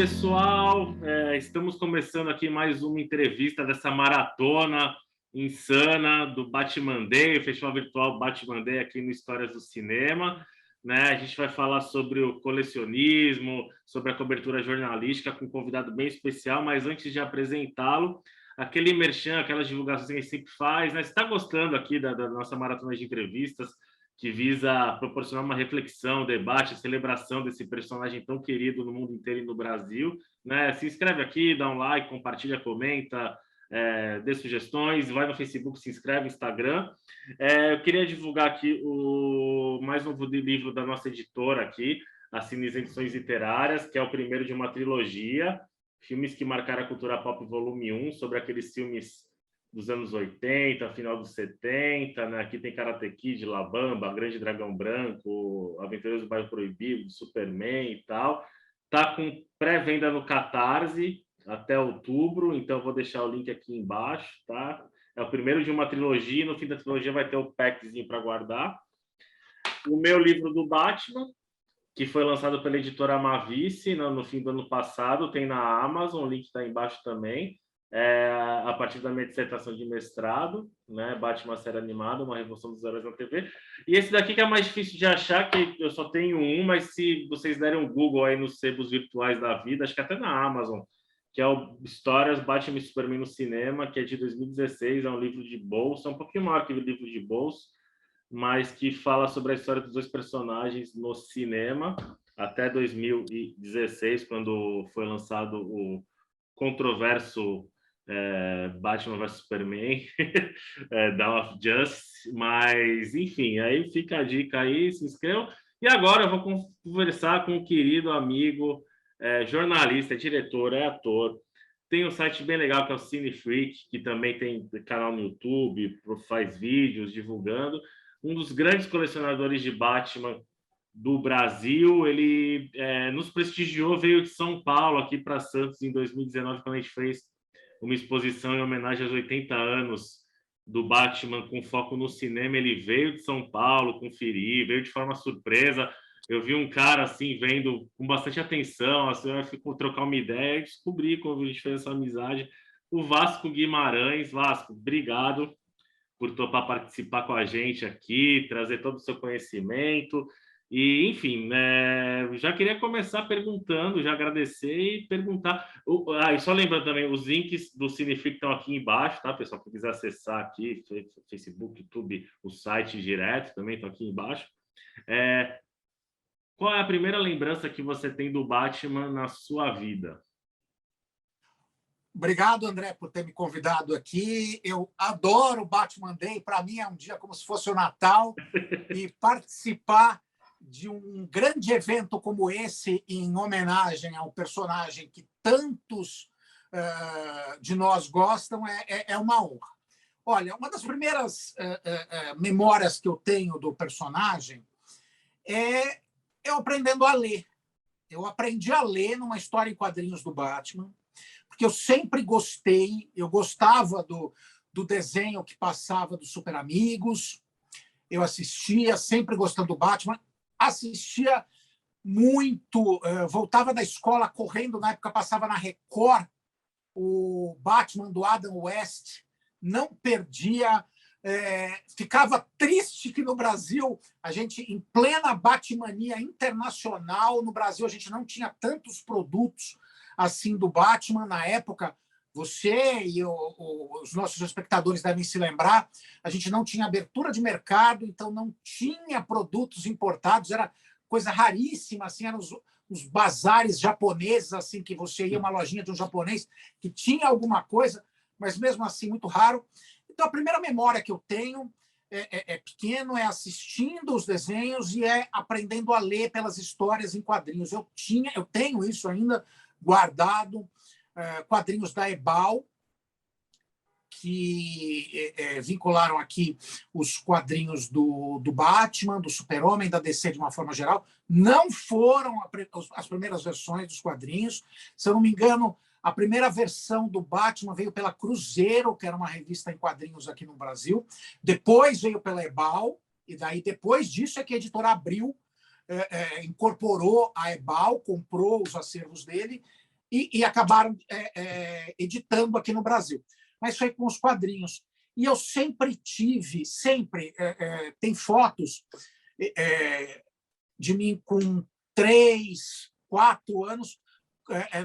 pessoal, estamos começando aqui mais uma entrevista dessa maratona insana do Batman Day, o Festival Virtual Batman Day aqui no Histórias do Cinema, né? A gente vai falar sobre o colecionismo, sobre a cobertura jornalística com um convidado bem especial, mas antes de apresentá-lo, aquele merchan, aquelas divulgações que a gente sempre faz, né? Você está gostando aqui da nossa maratona de entrevistas, que visa proporcionar uma reflexão, debate, celebração desse personagem tão querido no mundo inteiro e no Brasil, né? Se inscreve aqui, dá um like, compartilha, comenta, dê sugestões, vai no Facebook, se inscreve no Instagram. Eu queria divulgar aqui o mais novo livro da nossa editora aqui, a Cines Edições Literárias, que é o primeiro de uma trilogia, filmes que marcaram a cultura pop volume 1, sobre aqueles filmes dos anos 80, final dos 70, né? Aqui tem Karate Kid, La Bamba, Grande Dragão Branco, Aventureiros do Bairro Proibido, Superman e tal. Tá com pré-venda no Catarse até outubro, então eu vou deixar o link aqui embaixo, tá? É o primeiro de uma trilogia, e no fim da trilogia vai ter o packzinho para guardar. O meu livro do Batman, que foi lançado pela editora Mavice no fim do ano passado, tem na Amazon, o link está embaixo também. A partir da minha dissertação de mestrado, né? Batman série animada, uma revolução dos heróis na TV. E esse daqui que é mais difícil de achar, que eu só tenho um, mas se vocês derem um Google aí nos sebos virtuais da vida, acho que até na Amazon, que é o Histórias Batman e Superman no Cinema, que é de 2016, é um livro de bolso, é um pouquinho maior que o livro de bolso, mas que fala sobre a história dos dois personagens no cinema até 2016, quando foi lançado o controverso Batman vs Superman, Dawn of Justice, mas enfim, aí fica a dica aí, se inscrevam. E agora eu vou conversar com um querido amigo, jornalista, diretor, ator, tem um site bem legal que é o Cine Freak, que também tem canal no YouTube, faz vídeos divulgando, um dos grandes colecionadores de Batman do Brasil. Ele nos prestigiou, veio de São Paulo aqui para Santos em 2019, quando a gente fez uma exposição em homenagem aos 80 anos do Batman com foco no cinema. Ele veio de São Paulo conferir, veio de forma surpresa. Eu vi um cara assim vendo com bastante atenção, assim, eu ficou trocar uma ideia e descobri como a gente fez essa amizade. O Vasco Guimarães. Vasco, obrigado por topar participar com a gente aqui, trazer todo o seu conhecimento. E, enfim, já queria começar perguntando, já agradecer e perguntar. E só lembrando também, os links do Cinefreak estão aqui embaixo, tá, pessoal? Quem quiser acessar aqui, Facebook, YouTube, o site direto também estão aqui embaixo. Qual é a primeira lembrança que você tem do Batman na sua vida? Obrigado, André, por ter me convidado aqui. Eu adoro o Batman Day. Para mim é um dia como se fosse o Natal. E participar de um grande evento como esse, em homenagem a um personagem que tantos de nós gostam, é uma honra. Olha, uma das primeiras memórias que eu tenho do personagem é eu aprendendo a ler. Eu aprendi a ler numa história em quadrinhos do Batman, porque eu sempre gostei, eu gostava do desenho que passava dos Super Amigos, eu assistia, sempre gostando do Batman, assistia muito, voltava da escola correndo, na época passava na Record, o Batman do Adam West, não perdia, ficava triste que no Brasil, a gente, em plena Batmania internacional, no Brasil a gente não tinha tantos produtos assim do Batman na época. Você e os nossos espectadores devem se lembrar, a gente não tinha abertura de mercado, então não tinha produtos importados, era coisa raríssima, assim, eram os bazares japoneses, assim, que você ia uma lojinha de um japonês que tinha alguma coisa, mas mesmo assim muito raro. Então a primeira memória que eu tenho pequeno, é assistindo os desenhos e aprendendo a ler pelas histórias em quadrinhos. Eu tenho isso ainda guardado, quadrinhos da Ebal, que vincularam aqui os quadrinhos do Batman, do Super-Homem, da DC de uma forma geral. Não foram as primeiras versões dos quadrinhos. Se eu não me engano, a primeira versão do Batman veio pela Cruzeiro, que era uma revista em quadrinhos aqui no Brasil. Depois veio pela Ebal, e daí depois disso é que a editora Abril incorporou a Ebal, comprou os acervos dele, e acabaram editando aqui no Brasil. Mas foi com os quadrinhos. E eu sempre tive, tem fotos de mim com 3, 4 anos,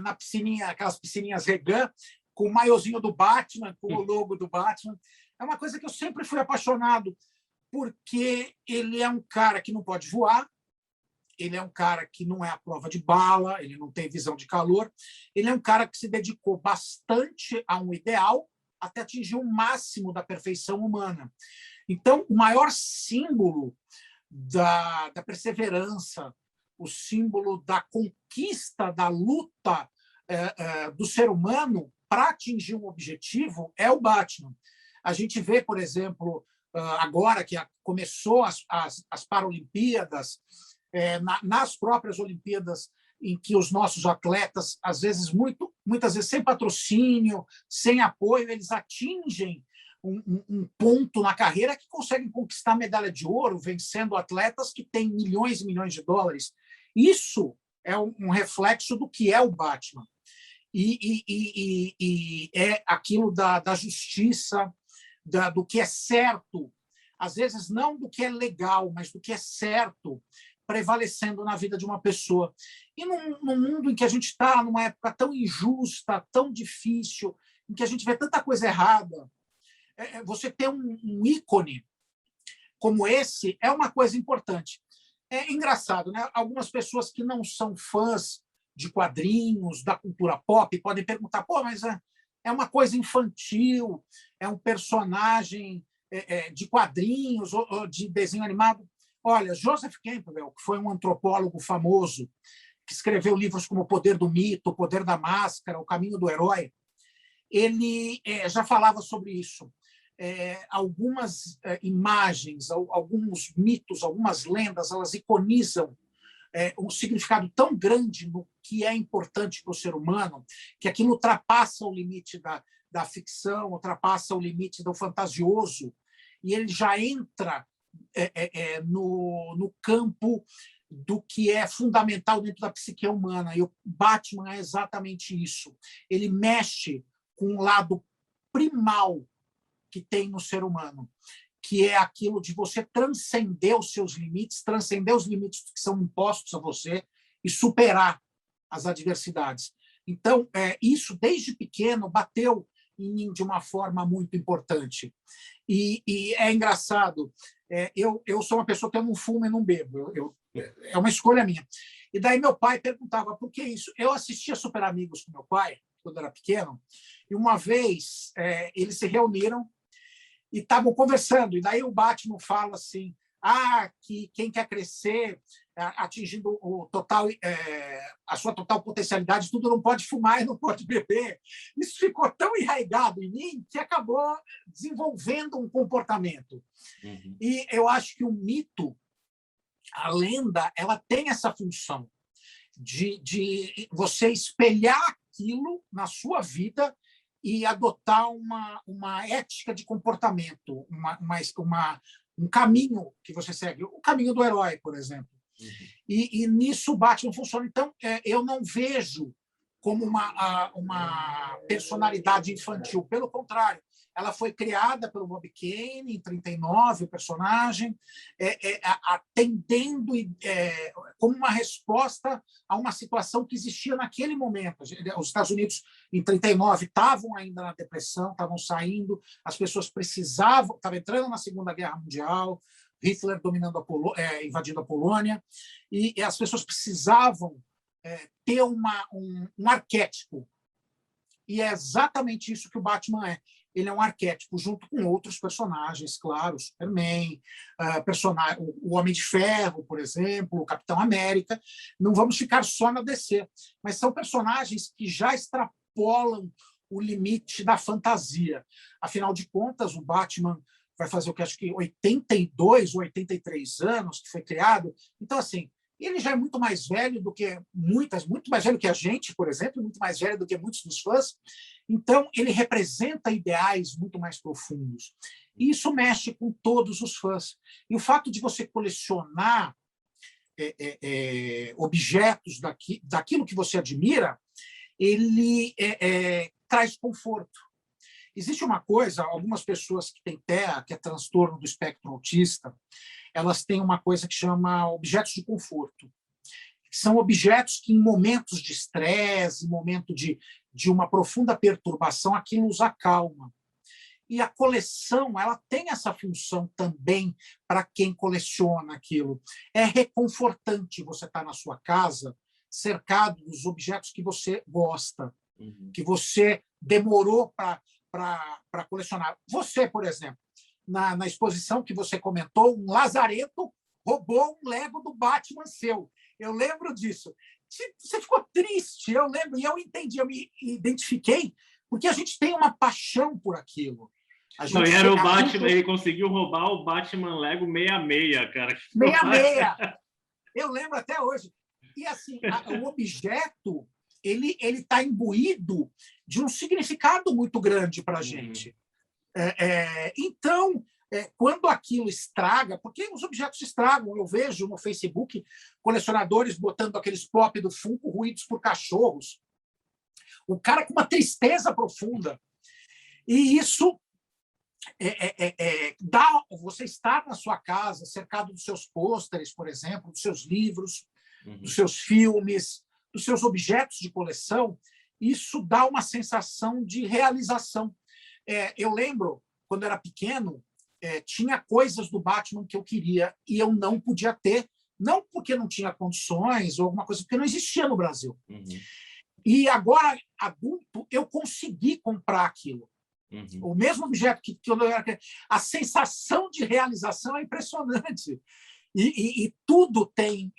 na piscininha, aquelas piscininhas Regan, com o maiozinho do Batman, com o logo do Batman. É uma coisa que eu sempre fui apaixonado, porque ele é um cara que não pode voar, ele é um cara que não é à prova de bala, ele não tem visão de calor, ele é um cara que se dedicou bastante a um ideal até atingir o máximo da perfeição humana. Então, o maior símbolo da perseverança, o símbolo da conquista, da luta do ser humano para atingir um objetivo é o Batman. A gente vê, por exemplo, agora que começou as Paralimpíadas, nas próprias Olimpíadas, em que os nossos atletas, às vezes muitas vezes sem patrocínio, sem apoio, eles atingem um ponto na carreira que conseguem conquistar medalha de ouro, vencendo atletas que têm milhões e milhões de dólares. Isso é um reflexo do que é o Batman. E é aquilo da justiça, do que é certo, às vezes não do que é legal, mas do que é certo, prevalecendo na vida de uma pessoa. E num mundo em que a gente está, numa época tão injusta, tão difícil, em que a gente vê tanta coisa errada, você ter um ícone como esse é uma coisa importante. É engraçado, né? Algumas pessoas que não são fãs de quadrinhos, da cultura pop, podem perguntar, pô, mas é uma coisa infantil, é um personagem de quadrinhos ou de desenho animado. Olha, Joseph Campbell, que foi um antropólogo famoso, que escreveu livros como O Poder do Mito, O Poder da Máscara, O Caminho do Herói, ele já falava sobre isso. Algumas imagens, alguns mitos, algumas lendas, elas iconizam um significado tão grande no que é importante para o ser humano, que aquilo ultrapassa o limite da ficção, ultrapassa o limite do fantasioso, e ele já entra no campo do que é fundamental dentro da psique humana. E o Batman é exatamente isso. Ele mexe com um lado primal que tem no ser humano, que é aquilo de você transcender os seus limites, transcender os limites que são impostos a você e superar as adversidades. Então, isso, desde pequeno, bateu em mim de uma forma muito importante. E é engraçado, eu sou uma pessoa que eu não fumo e não bebo, é uma escolha minha. E daí meu pai perguntava, por que isso? Eu assistia Super Amigos com meu pai, quando era pequeno, e uma vez eles se reuniram e estavam conversando, e daí o Batman fala assim, que quem quer crescer atingindo a sua total potencialidade, tudo não pode fumar e não pode beber. Isso ficou tão enraizado em mim que acabou desenvolvendo um comportamento. Uhum. E eu acho que o mito, a lenda, ela tem essa função de você espelhar aquilo na sua vida e adotar uma ética de comportamento, um caminho que você segue, o caminho do herói, por exemplo. Uhum. E nisso o Batman funciona. Então, eu não vejo como uma personalidade infantil. Pelo contrário, ela foi criada pelo Bob Kane em 1939, o personagem, atendendo como uma resposta a uma situação que existia naquele momento. Os Estados Unidos, em 1939, estavam ainda na depressão, estavam saindo, as pessoas precisavam, estavam entrando na Segunda Guerra Mundial, Hitler dominando invadindo a Polônia, e as pessoas precisavam ter um arquétipo. E é exatamente isso que o Batman é. Ele é um arquétipo, junto com outros personagens, claro, o Superman, o Homem de Ferro, por exemplo, o Capitão América. Não vamos ficar só na DC, mas são personagens que já extrapolam o limite da fantasia. Afinal de contas, o Batman vai fazer o que acho que 82 ou 83 anos que foi criado. Então, assim, ele já é muito mais velho do que muito mais velho que a gente, por exemplo, muito mais velho do que muitos dos fãs. Então, ele representa ideais muito mais profundos. E isso mexe com todos os fãs. E o fato de você colecionar objetos daquilo que você admira, ele traz conforto. Existe uma coisa, algumas pessoas que têm TEA, que é transtorno do espectro autista, elas têm uma coisa que chama objetos de conforto. São objetos que, em momentos de estresse, em momento de uma profunda perturbação, aquilo os acalma. E a coleção, ela tem essa função também para quem coleciona aquilo. É reconfortante você estar na sua casa, cercado dos objetos que você gosta, que você demorou para colecionar. Você, por exemplo, na exposição que você comentou, um lazareto roubou um Lego do Batman seu. Eu lembro disso. Você ficou triste, eu lembro, e eu entendi, eu me identifiquei, porque a gente tem uma paixão por aquilo. Não, e era o Batman, ele conseguiu roubar o Batman Lego 66, cara. 66! Eu lembro até hoje. E assim, o objeto ele está imbuído de um significado muito grande para a gente. Então, quando aquilo estraga, porque os objetos estragam, eu vejo no Facebook colecionadores botando aqueles pop do Funko ruídos por cachorros. O cara com uma tristeza profunda. E isso dá você estar na sua casa, cercado dos seus pôsteres, por exemplo, dos seus livros, dos seus filmes, dos seus objetos de coleção, isso dá uma sensação de realização. Eu lembro, quando era pequeno, tinha coisas do Batman que eu queria e eu não podia ter, não porque não tinha condições ou alguma coisa, porque não existia no Brasil. E agora, adulto, eu consegui comprar aquilo. O mesmo objeto que eu era. A sensação de realização é impressionante. E tudo tem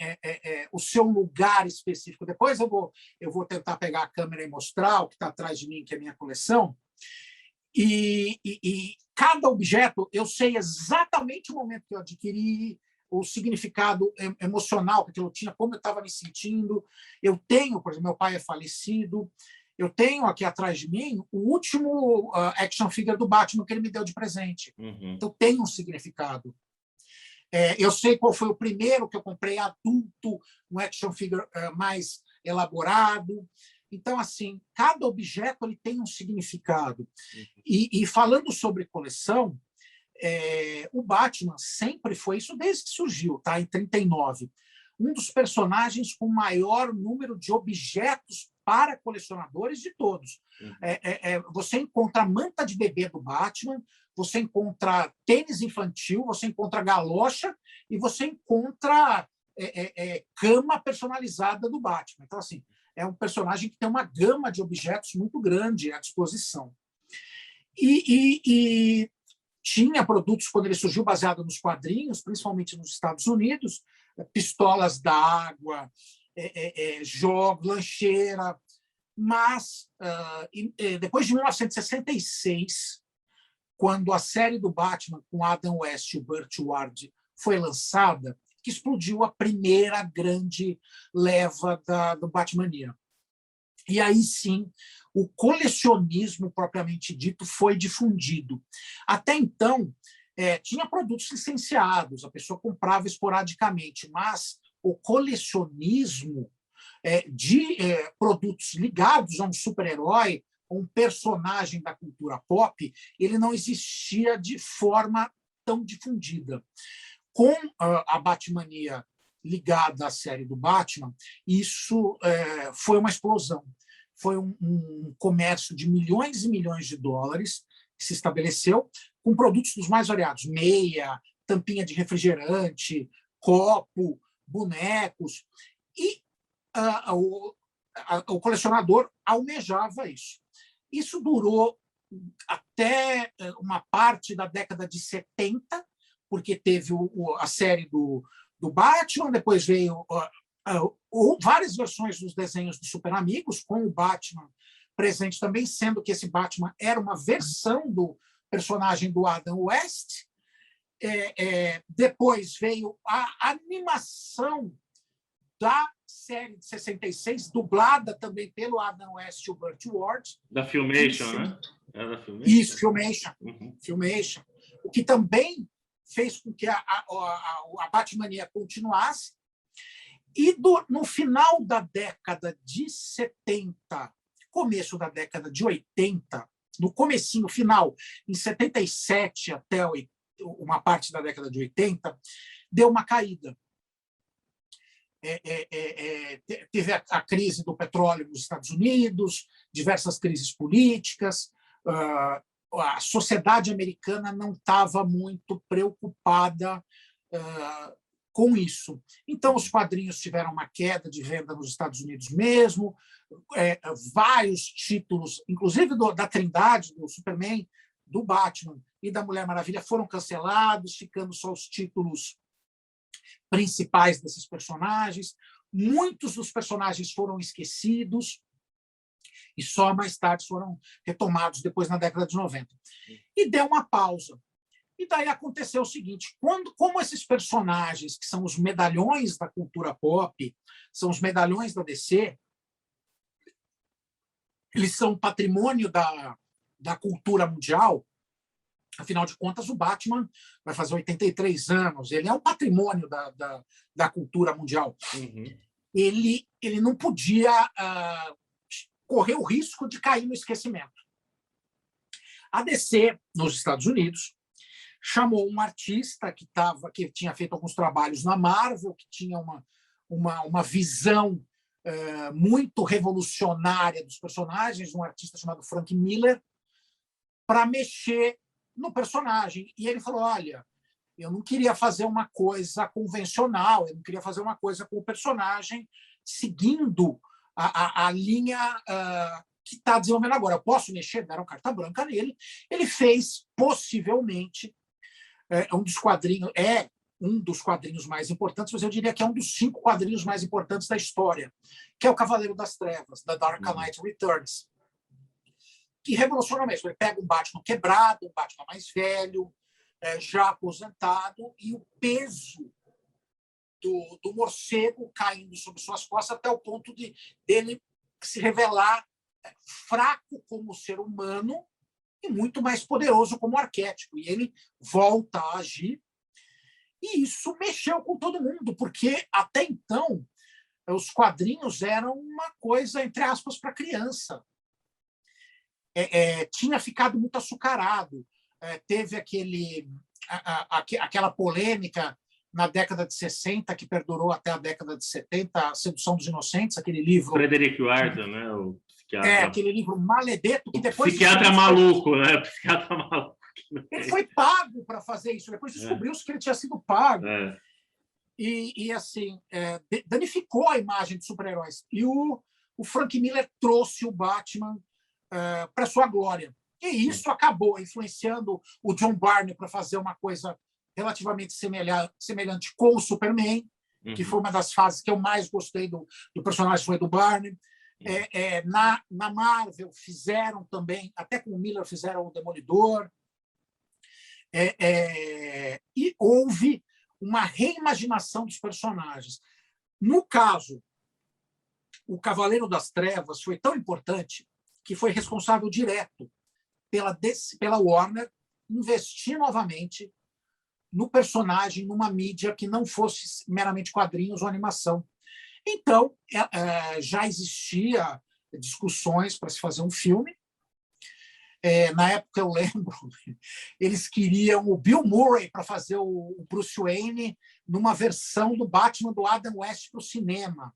o seu lugar específico. Depois eu vou tentar pegar a câmera e mostrar o que está atrás de mim, que é a minha coleção. E cada objeto, eu sei exatamente o momento que eu adquiri, o significado emocional que aquilo tinha, como eu estava me sentindo. Eu tenho, por exemplo, meu pai é falecido, eu tenho aqui atrás de mim o último action figure do Batman que ele me deu de presente. Então tem um significado. Eu sei qual foi o primeiro que eu comprei adulto, um action figure mais elaborado. Então, assim, cada objeto ele tem um significado. E falando sobre coleção, o Batman sempre foi isso desde que surgiu, tá? Em 39. Um dos personagens com maior número de objetos para colecionadores de todos. Você encontra manta de bebê do Batman, você encontra tênis infantil, você encontra galocha e você encontra cama personalizada do Batman. Então, assim, é um personagem que tem uma gama de objetos muito grande à disposição. E tinha produtos, quando ele surgiu, baseado nos quadrinhos, principalmente nos Estados Unidos, pistolas d'água, jogos, lancheira. Mas, depois de 1966, quando a série do Batman com Adam West e o Burt Ward foi lançada, que explodiu a primeira grande leva do Batmania. E aí sim, o colecionismo propriamente dito foi difundido. Até então, tinha produtos licenciados, a pessoa comprava esporadicamente, mas o colecionismo de produtos ligados a um super-herói, um personagem da cultura pop, ele não existia de forma tão difundida. Com a Batmania ligada à série do Batman, isso foi uma explosão. Foi um comércio de milhões e milhões de dólares que se estabeleceu com produtos dos mais variados, meia, tampinha de refrigerante, copo, bonecos. E o colecionador almejava isso. Isso durou até uma parte da década de 70, porque teve a série do Batman, depois veio várias versões dos desenhos dos Super Amigos, com o Batman presente também, sendo que esse Batman era uma versão do personagem do Adam West. Depois veio a animação da série de 66, dublada também pelo Adam West e o Burt Ward. Da Filmation, né? Da Filmation. Isso, Filmation. Filmation. O que também fez com que a Batmania continuasse. E no final da década de 70 começo da década de 80, no comecinho, final, em 77 até uma parte da década de 80, deu uma caída. Teve a crise do petróleo nos Estados Unidos, diversas crises políticas, a sociedade americana não estava muito preocupada com isso. Então, os quadrinhos tiveram uma queda de venda nos Estados Unidos mesmo, vários títulos, inclusive da Trindade, do Superman, do Batman e da Mulher Maravilha, foram cancelados, ficando só os títulos principais desses personagens. Muitos dos personagens foram esquecidos e só mais tarde foram retomados depois na década de 90. E deu uma pausa. E daí aconteceu o seguinte, como esses personagens, que são os medalhões da cultura pop, são os medalhões da DC, eles são patrimônio da cultura mundial. Afinal de contas, o Batman vai fazer 83 anos, ele é um patrimônio da cultura mundial. Uhum. Ele não podia correr o risco de cair no esquecimento. A DC, nos Estados Unidos, chamou um artista que tinha feito alguns trabalhos na Marvel, que tinha uma visão muito revolucionária dos personagens, um artista chamado Frank Miller, para mexer no personagem. E ele falou, olha, eu não queria fazer uma coisa convencional, eu não queria fazer uma coisa com o personagem seguindo a linha que está desenvolvendo agora. Eu posso mexer? Deram carta branca nele. Ele fez, possivelmente, um dos quadrinhos mais importantes, mas eu diria que é um dos 5 quadrinhos mais importantes da história, que é o Cavaleiro das Trevas, The Dark Knight Returns, que revoluciona mesmo. Ele pega um Batman quebrado, um Batman mais velho, já aposentado, e o peso do morcego caindo sobre suas costas até o ponto dele se revelar fraco como ser humano e muito mais poderoso como arquétipo. E ele volta a agir. E isso mexeu com todo mundo, porque até então os quadrinhos eram uma coisa, entre aspas, para criança. Tinha ficado muito açucarado. Teve aquela polêmica na década de 60, que perdurou até a década de 70, A Sedução dos Inocentes, aquele livro... Frederick Warden, né? O psiquiatra. Aquele livro maledeto que depois... Psiquiatra maluco, né? Psiquiatra maluco. Ele foi pago para fazer isso. Depois descobriu-se que ele tinha sido pago. E assim, danificou a imagem de super-heróis. E o Frank Miller trouxe o Batman para sua glória. E isso acabou influenciando o John Byrne para fazer uma coisa relativamente semelhante com o Superman, que foi uma das fases que eu mais gostei do personagem, foi do Byrne. Na Marvel fizeram também, até com o Miller fizeram o Demolidor. E houve uma reimaginação dos personagens. No caso, o Cavaleiro das Trevas foi tão importante que foi responsável direto pela Warner investir novamente no personagem, numa mídia que não fosse meramente quadrinhos ou animação. Então, já existia discussões para se fazer um filme. Na época, eu lembro, eles queriam o Bill Murray para fazer o Bruce Wayne numa versão do Batman do Adam West para o cinema.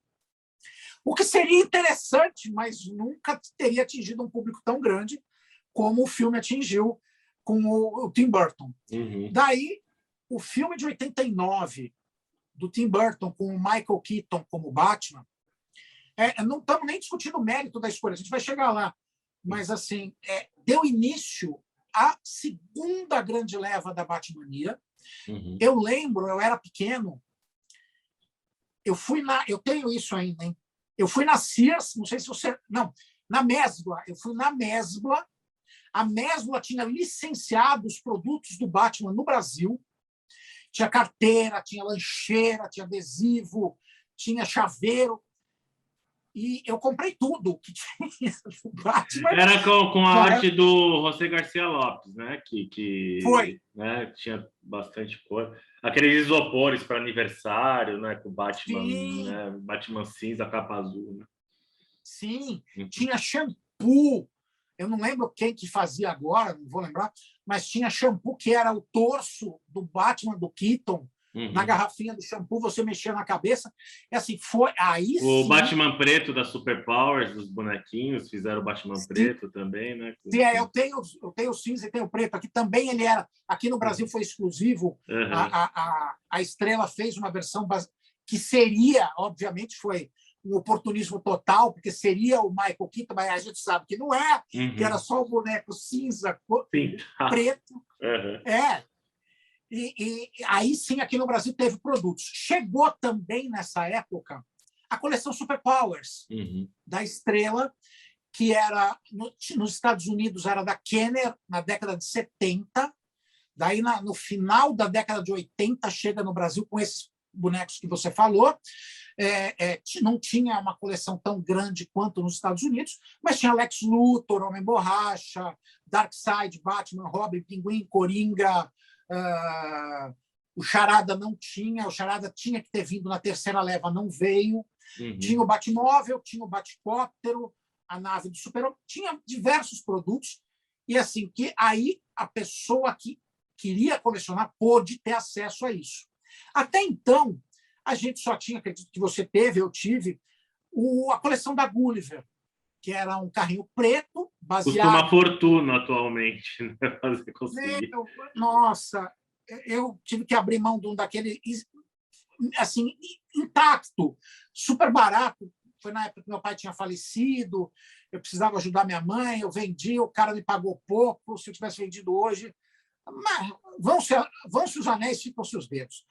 O que seria interessante, mas nunca teria atingido um público tão grande como o filme atingiu com o Tim Burton. Uhum. Daí, o filme de 89 do Tim Burton, com o Michael Keaton como Batman, não estamos nem discutindo o mérito da escolha, a gente vai chegar lá. Mas, assim, deu início à segunda grande leva da Batmania. Uhum. Eu lembro, eu era pequeno, eu tenho isso ainda, hein? Eu fui na Sears, não sei se você... Não, na Mesbla. Eu fui na Mesbla. A Mesbla tinha licenciado os produtos do Batman no Brasil. Tinha carteira, tinha lancheira, tinha adesivo, tinha chaveiro. E eu comprei tudo que tinha do Batman. Era com a arte do José Garcia Lopes, né? Que foi. Né? Tinha bastante cor. Aqueles isopores para aniversário, né? Com o Batman, né? Batman cinza, capa azul. Né? Sim, tinha shampoo. Eu não lembro quem que fazia agora, não vou lembrar, mas tinha shampoo que era o torso do Batman, do Keaton. Na garrafinha do shampoo, você mexia na cabeça. E assim, foi aí o sim. Batman preto da Superpowers, dos bonequinhos, fizeram o Batman preto também, né? Sim, eu tenho o cinza e tenho o preto. Aqui também ele era. Aqui no Brasil foi exclusivo. A Estrela fez uma versão que seria, obviamente, foi um oportunismo total, porque seria o Michael Keaton, mas a gente sabe que não é, que era só o boneco cinza, preto. E aí sim, aqui no Brasil teve produtos. Chegou também nessa época a coleção Superpowers da Estrela, que era nos Estados Unidos era da Kenner na década de 70. Daí no final da década de 80 chega no Brasil com esses bonecos que você falou. Não tinha uma coleção tão grande quanto nos Estados Unidos, mas tinha Lex Luthor, Homem-Borracha, Darkseid, Batman, Robin, Pinguim, Coringa. O Charada não tinha, o Charada tinha que ter vindo na terceira leva, não veio. Tinha o Batmóvel, tinha o Batcóptero, a nave do Super-Homem, tinha diversos produtos, e assim, que aí a pessoa que queria colecionar pôde ter acesso a isso. Até então, a gente só tinha, acredito que você teve, eu tive, a coleção da Gulliver, que era um carrinho preto, baseado... Custa uma fortuna atualmente, né? Fazer conseguir. Nossa, eu tive que abrir mão de um daquele, assim, intacto, super barato. Foi na época que meu pai tinha falecido, eu precisava ajudar minha mãe, eu vendi, o cara me pagou pouco, se eu tivesse vendido hoje... Mas vão-se os anéis, ficam-se os dedos.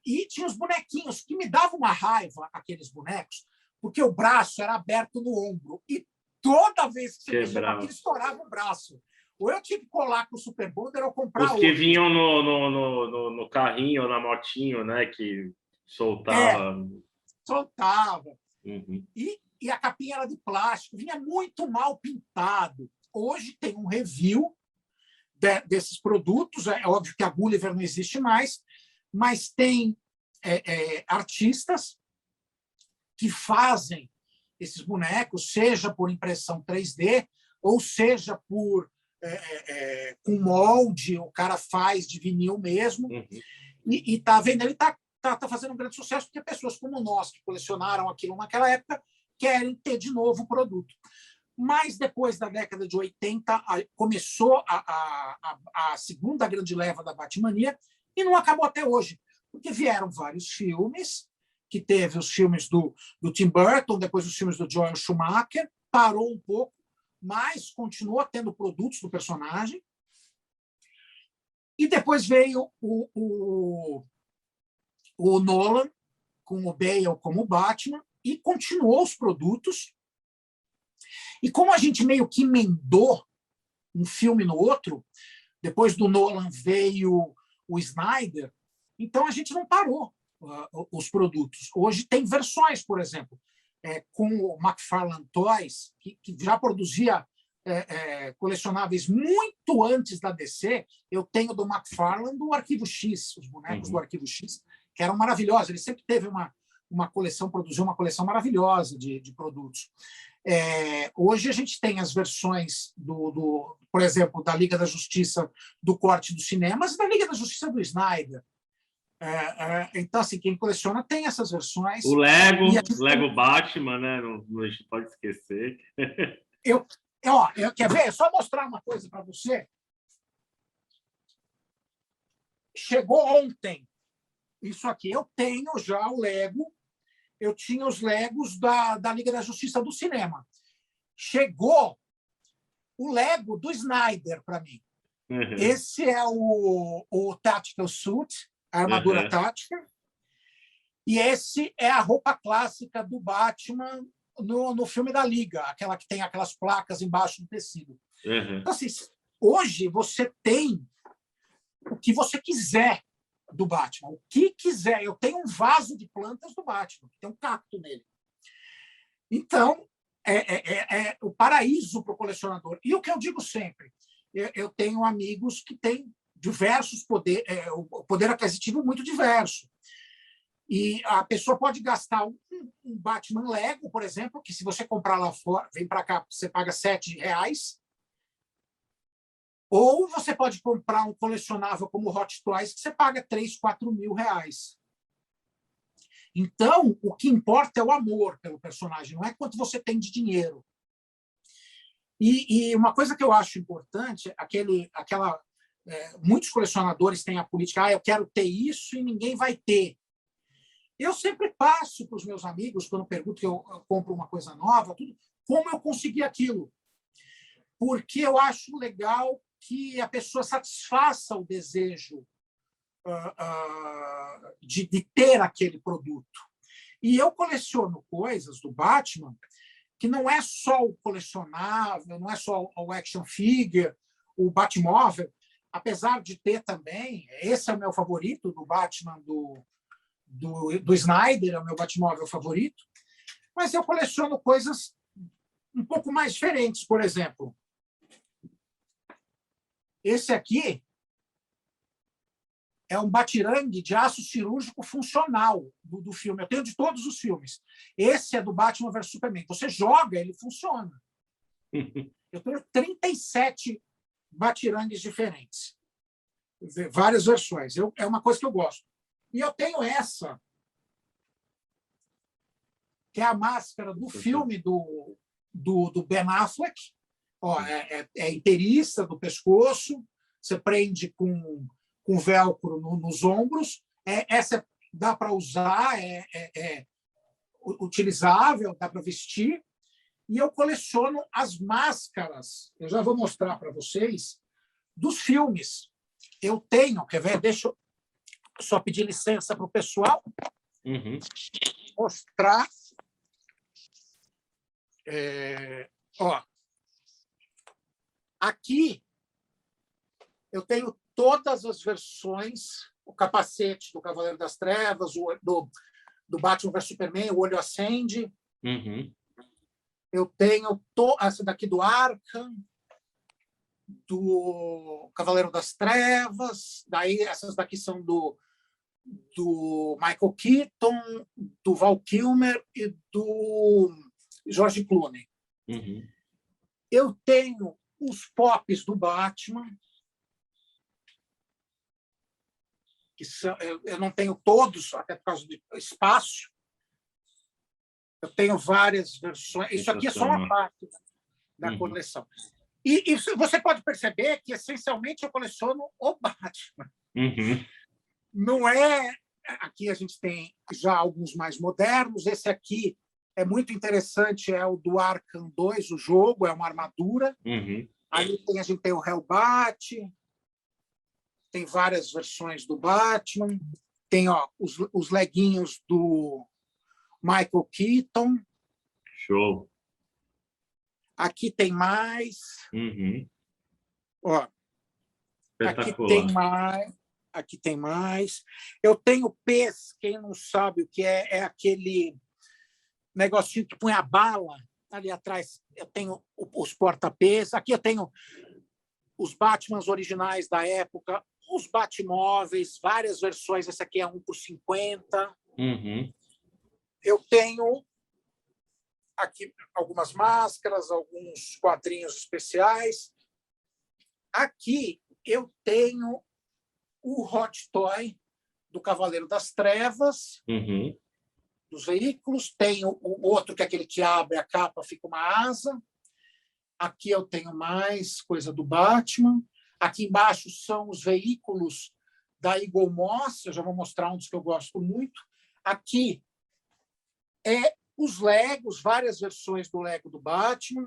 E tinha os bonequinhos, que me davam uma raiva, aqueles bonecos, porque o braço era aberto no ombro, e toda vez que você mexia com aquilo, estourava o braço. Ou eu tinha que colar com o Super Bonder ou comprar outro. Os que vinham no carrinho ou na motinho, né? Que soltava. Soltava. E a capinha era de plástico, vinha muito mal pintado. Hoje tem um review desses produtos. É óbvio que a Gulliver não existe mais, mas tem artistas que fazem esses bonecos, seja por impressão 3D, ou seja por com molde, o cara faz de vinil mesmo, e está vendo, ele está fazendo um grande sucesso, porque pessoas como nós, que colecionaram aquilo naquela época, querem ter de novo o produto. Mas depois da década de 80, começou a segunda grande leva da Batmania, e não acabou até hoje, porque vieram vários filmes, que teve os filmes do Tim Burton, depois os filmes do Joel Schumacher, parou um pouco, mas continuou tendo produtos do personagem. E depois veio o Nolan, com o Bale como Batman, e continuou os produtos. E como a gente meio que emendou um filme no outro, depois do Nolan veio o Snyder, então a gente não parou os produtos. Hoje tem versões, por exemplo, com o McFarlane Toys, que já produzia colecionáveis muito antes da DC. Eu tenho do McFarlane do Arquivo X, os bonecos do Arquivo X, que eram maravilhosos. Ele sempre teve uma coleção, produziu uma coleção maravilhosa de produtos. Hoje a gente tem as versões por exemplo, da Liga da Justiça do corte dos cinemas e da Liga da Justiça do Snyder. Então, assim, quem coleciona tem essas versões. O Lego Batman, né? Não, a gente pode esquecer. Quer ver? Só mostrar uma coisa para você. Chegou ontem isso aqui. Eu tenho já o Lego. Eu tinha os Legos da Liga da Justiça do cinema. Chegou o Lego do Snyder para mim. Esse é o Tactical Suit, a armadura tática. E esse é a roupa clássica do Batman no filme da Liga, aquela que tem aquelas placas embaixo do tecido. Então, assim, hoje você tem o que você quiser do Batman, o que quiser. Eu tenho um vaso de plantas do Batman, tem um cacto nele. Então, é o paraíso para o colecionador. E o que eu digo sempre, eu tenho amigos que têm diversos o poder aquisitivo muito diverso. E a pessoa pode gastar um Batman Lego, por exemplo, que se você comprar lá fora, vem para cá, você paga R$7. Ou você pode comprar um colecionável como Hot Toys, que você paga 3, 4 mil reais. Então, o que importa é o amor pelo personagem, não é quanto você tem de dinheiro. E uma coisa que eu acho importante, muitos colecionadores têm a política, eu quero ter isso e ninguém vai ter. Eu sempre passo para os meus amigos, quando pergunto que eu compro uma coisa nova, tudo, como eu consegui aquilo. Porque eu acho legal que a pessoa satisfaça o desejo de ter aquele produto. E eu coleciono coisas do Batman que não é só o colecionável, não é só o action figure, o Batmóvel, apesar de ter também, esse é o meu favorito, do Batman do Snyder, é o meu Batmóvel favorito, mas eu coleciono coisas um pouco mais diferentes. Por exemplo, esse aqui é um batirangue de aço cirúrgico funcional do filme. Eu tenho de todos os filmes. Esse é do Batman vs Superman. Você joga, ele funciona. Eu tenho 37 batirangues diferentes. Várias versões. É uma coisa que eu gosto. E eu tenho essa, que é a máscara do filme do Ben Affleck. É inteiriça do pescoço, você prende com velcro nos ombros. Essa dá para usar, é utilizável, dá para vestir. E eu coleciono as máscaras, eu já vou mostrar para vocês, dos filmes. Eu tenho, quer ver? Deixa eu só pedir licença para o pessoal mostrar. Aqui eu tenho todas as versões, o capacete do Cavaleiro das Trevas, do Batman vs Superman, o olho acende. Eu tenho essa daqui do Arkham, do Cavaleiro das Trevas, daí essas daqui são do Michael Keaton, do Val Kilmer e do George Clooney. Eu tenho os pops do Batman, que eu não tenho todos, até por causa do espaço. Eu tenho várias versões. Isso aqui é só uma parte da coleção. E você pode perceber que, essencialmente, eu coleciono o Batman. Não é... Aqui a gente tem já alguns mais modernos. Esse aqui é muito interessante, é o do Arkham 2, o jogo, é uma armadura. Aí a gente tem o Hellbat, tem várias versões do Batman, tem os leguinhos do Michael Keaton. Show. Aqui tem mais. Aqui tem mais. Eu tenho pés, quem não sabe o que é aquele negocinho que põe a bala ali atrás. Eu tenho os porta-pés. Aqui eu tenho os Batmans originais da época, os Batmóveis, várias versões. Esse aqui é 1 por 50. Eu tenho aqui algumas máscaras, alguns quadrinhos especiais. Aqui eu tenho o Hot Toy do Cavaleiro das Trevas, dos veículos. Tenho o outro, que é aquele que abre a capa, fica uma asa. Aqui eu tenho mais coisa do Batman. Aqui embaixo são os veículos da Eagle Moss. Eu já vou mostrar um dos que eu gosto muito. Aqui é os Legos, várias versões do Lego do Batman.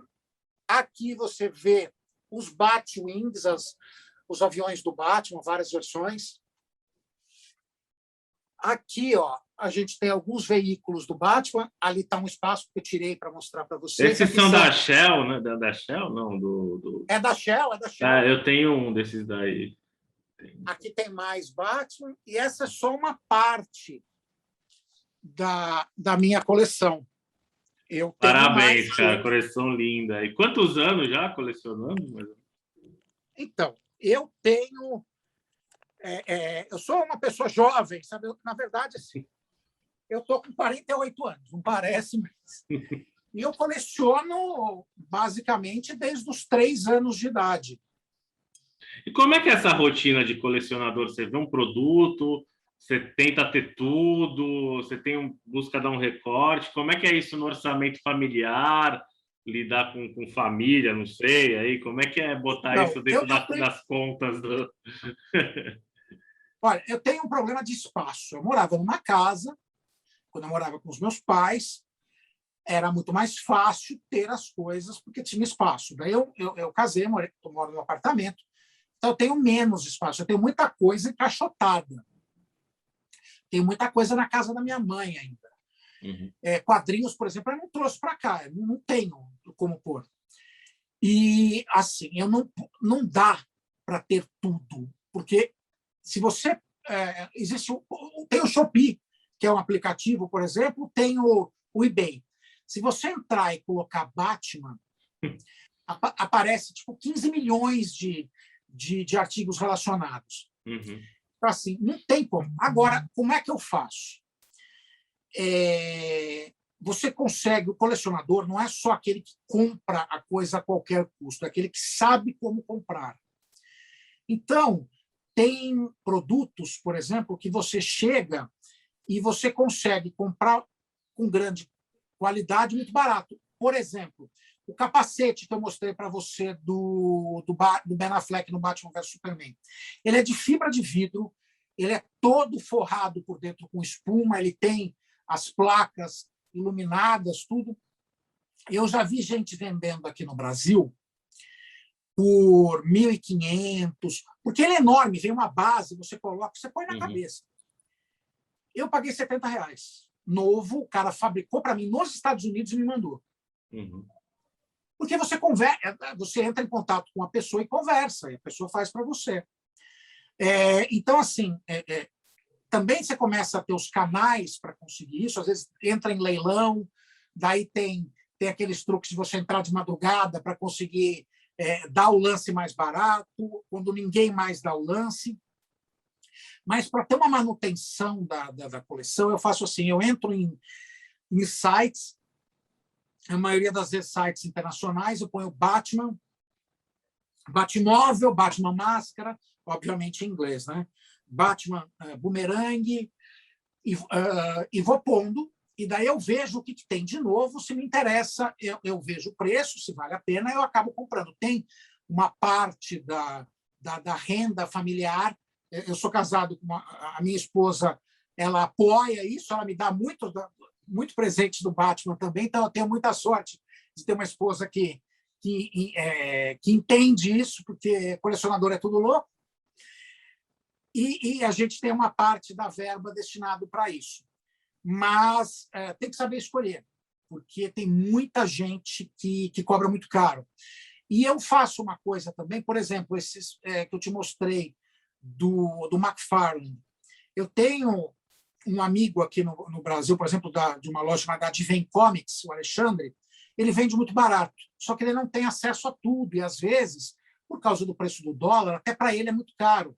Aqui você vê os Batwings, os aviões do Batman, várias versões. Aqui, a gente tem alguns veículos do Batman. Ali está um espaço que eu tirei para mostrar para vocês. Esses são da Shell, né? Da Shell? Não, É da Shell, é da Shell. Eu tenho um desses daí. Aqui tem mais Batman. E essa é só uma parte da minha coleção. Parabéns, cara. Coleção linda. E quantos anos já colecionando? Então, eu tenho... eu sou uma pessoa jovem, sabe? Na verdade, assim, Eu estou com 48 anos, não parece, mas... E eu coleciono basicamente desde os 3 anos de idade. E como é que é essa rotina de colecionador? Você vê um produto, você tenta ter tudo, você busca dar um recorte. Como é que é isso no orçamento familiar? Lidar com família, não sei, aí como é que é botar Não, isso dentro das contas do... Olha, eu tenho um problema de espaço. Eu morava numa casa, quando eu morava com os meus pais, era muito mais fácil ter as coisas porque tinha espaço. Daí eu casei, eu moro num apartamento, então eu tenho menos espaço. Eu tenho muita coisa encaixotada. Tenho muita coisa na casa da minha mãe ainda. Uhum. Quadrinhos, por exemplo, eu não trouxe para cá, eu não tenho como pôr. E, assim, não dá para ter tudo, porque se você... tem o Shopee, que é um aplicativo, por exemplo, tem o eBay. Se você entrar e colocar Batman, aparece tipo 15 milhões de artigos relacionados. Uhum. Então, assim, não tem como. Agora, como é que eu faço? Você consegue, o colecionador não é só aquele que compra a coisa a qualquer custo, é aquele que sabe como comprar. Então, tem produtos, por exemplo, que você chega e você consegue comprar com grande qualidade muito barato. Por exemplo, o capacete que eu mostrei para você do Ben Affleck no Batman vs Superman. Ele é de fibra de vidro, ele é todo forrado por dentro com espuma, ele tem as placas iluminadas, tudo. Eu já vi gente vendendo aqui no Brasil por 1.500, porque ele é enorme, vem uma base, você coloca, você põe na cabeça. Eu paguei R$70. Novo, o cara fabricou para mim nos Estados Unidos e me mandou. Uhum. Porque você entra em contato com a pessoa e conversa, e a pessoa faz para você. Então, assim, também você começa a ter os canais para conseguir isso, às vezes entra em leilão, daí tem aqueles truques de você entrar de madrugada para conseguir dar o lance mais barato, quando ninguém mais dá o lance. Mas para ter uma manutenção da coleção, eu faço assim, eu entro em sites, a maioria das vezes sites internacionais, eu ponho Batman, Batmóvel, Batman Máscara, obviamente em inglês, né? Batman Boomerang, e vou pondo, e daí eu vejo o que tem de novo, se me interessa, eu vejo o preço, se vale a pena, eu acabo comprando. Tem uma parte da renda familiar, eu sou casado com a minha esposa, ela apoia isso, ela me dá muito presente do Batman também, então eu tenho muita sorte de ter uma esposa que entende isso, porque colecionador é tudo louco, e a gente tem uma parte da verba destinada para isso. Mas tem que saber escolher, porque tem muita gente que cobra muito caro. E eu faço uma coisa também, por exemplo, esses que eu te mostrei do McFarlane. Eu tenho um amigo aqui no Brasil, por exemplo, de uma loja chamada Advent Comics, o Alexandre, ele vende muito barato, só que ele não tem acesso a tudo, e às vezes, por causa do preço do dólar, até para ele é muito caro.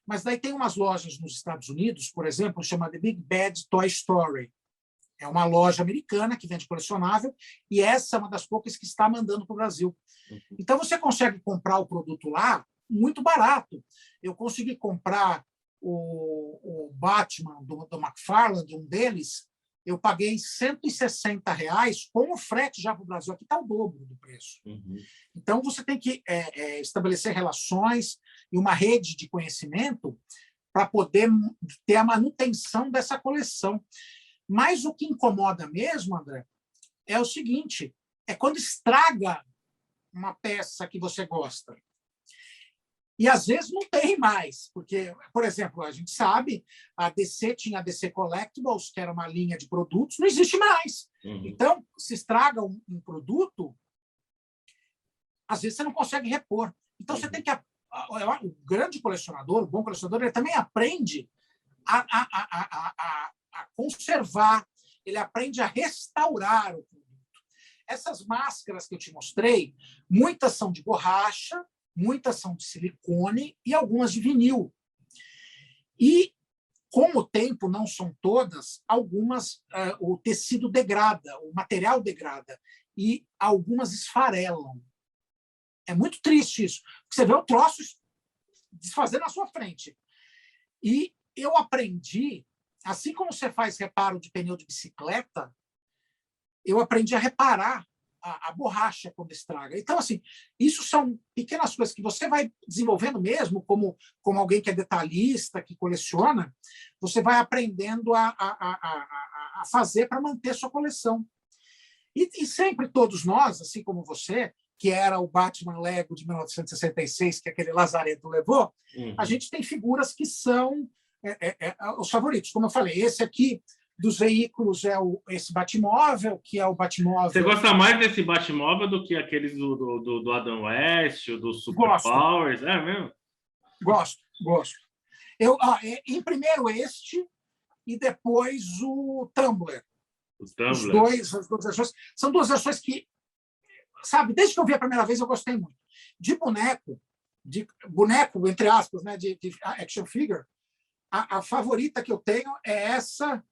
Mas daí tem umas lojas nos Estados Unidos, por exemplo, chamada Big Bad Toy Story. É uma loja americana que vende colecionável, e essa é uma das poucas que está mandando para o Brasil. Então, você consegue comprar o produto lá muito barato. Eu consegui comprar o Batman do McFarlane, um deles, eu paguei R$160 com o frete já para o Brasil. Aqui está o dobro do preço. Uhum. Então, você tem que estabelecer relações e uma rede de conhecimento para poder ter a manutenção dessa coleção. Mas o que incomoda mesmo, André, é o seguinte, é quando estraga uma peça que você gosta. E, às vezes, não tem mais, porque, por exemplo, a gente sabe, a DC tinha a DC Collectibles, que era uma linha de produtos, não existe mais. Uhum. Então, se estraga um produto, às vezes você não consegue repor. Então, você tem que... O grande colecionador, o bom colecionador, ele também aprende a conservar, ele aprende a restaurar o produto. Essas máscaras que eu te mostrei, muitas são de borracha, muitas são de silicone e algumas de vinil. E Com o tempo, não são todas, algumas o tecido degrada, o material degrada, e algumas esfarelam. É muito triste isso. Você vê o troço desfazer na sua frente. E eu aprendi, assim como você faz reparo de pneu de bicicleta, eu aprendi a reparar a borracha quando estraga. Então, assim, isso são pequenas coisas que você vai desenvolvendo mesmo, como alguém que é detalhista, que coleciona, você vai aprendendo a fazer para manter sua coleção. E sempre todos nós, assim como você, que era o Batman Lego de 1966, que aquele Lazareto levou, a gente tem figuras que são os favoritos. Como eu falei, esse aqui dos veículos é esse Batmóvel, que é o Batmóvel... Você gosta mais desse Batmóvel do que aqueles do Adam West, do Super Powers? É mesmo? Gosto. Em primeiro este, e depois o Tumbler. Os dois, as duas versões. São duas versões que, sabe, desde que eu vi a primeira vez, eu gostei muito. De boneco, entre aspas, né, de action figure, a favorita que eu tenho é essa.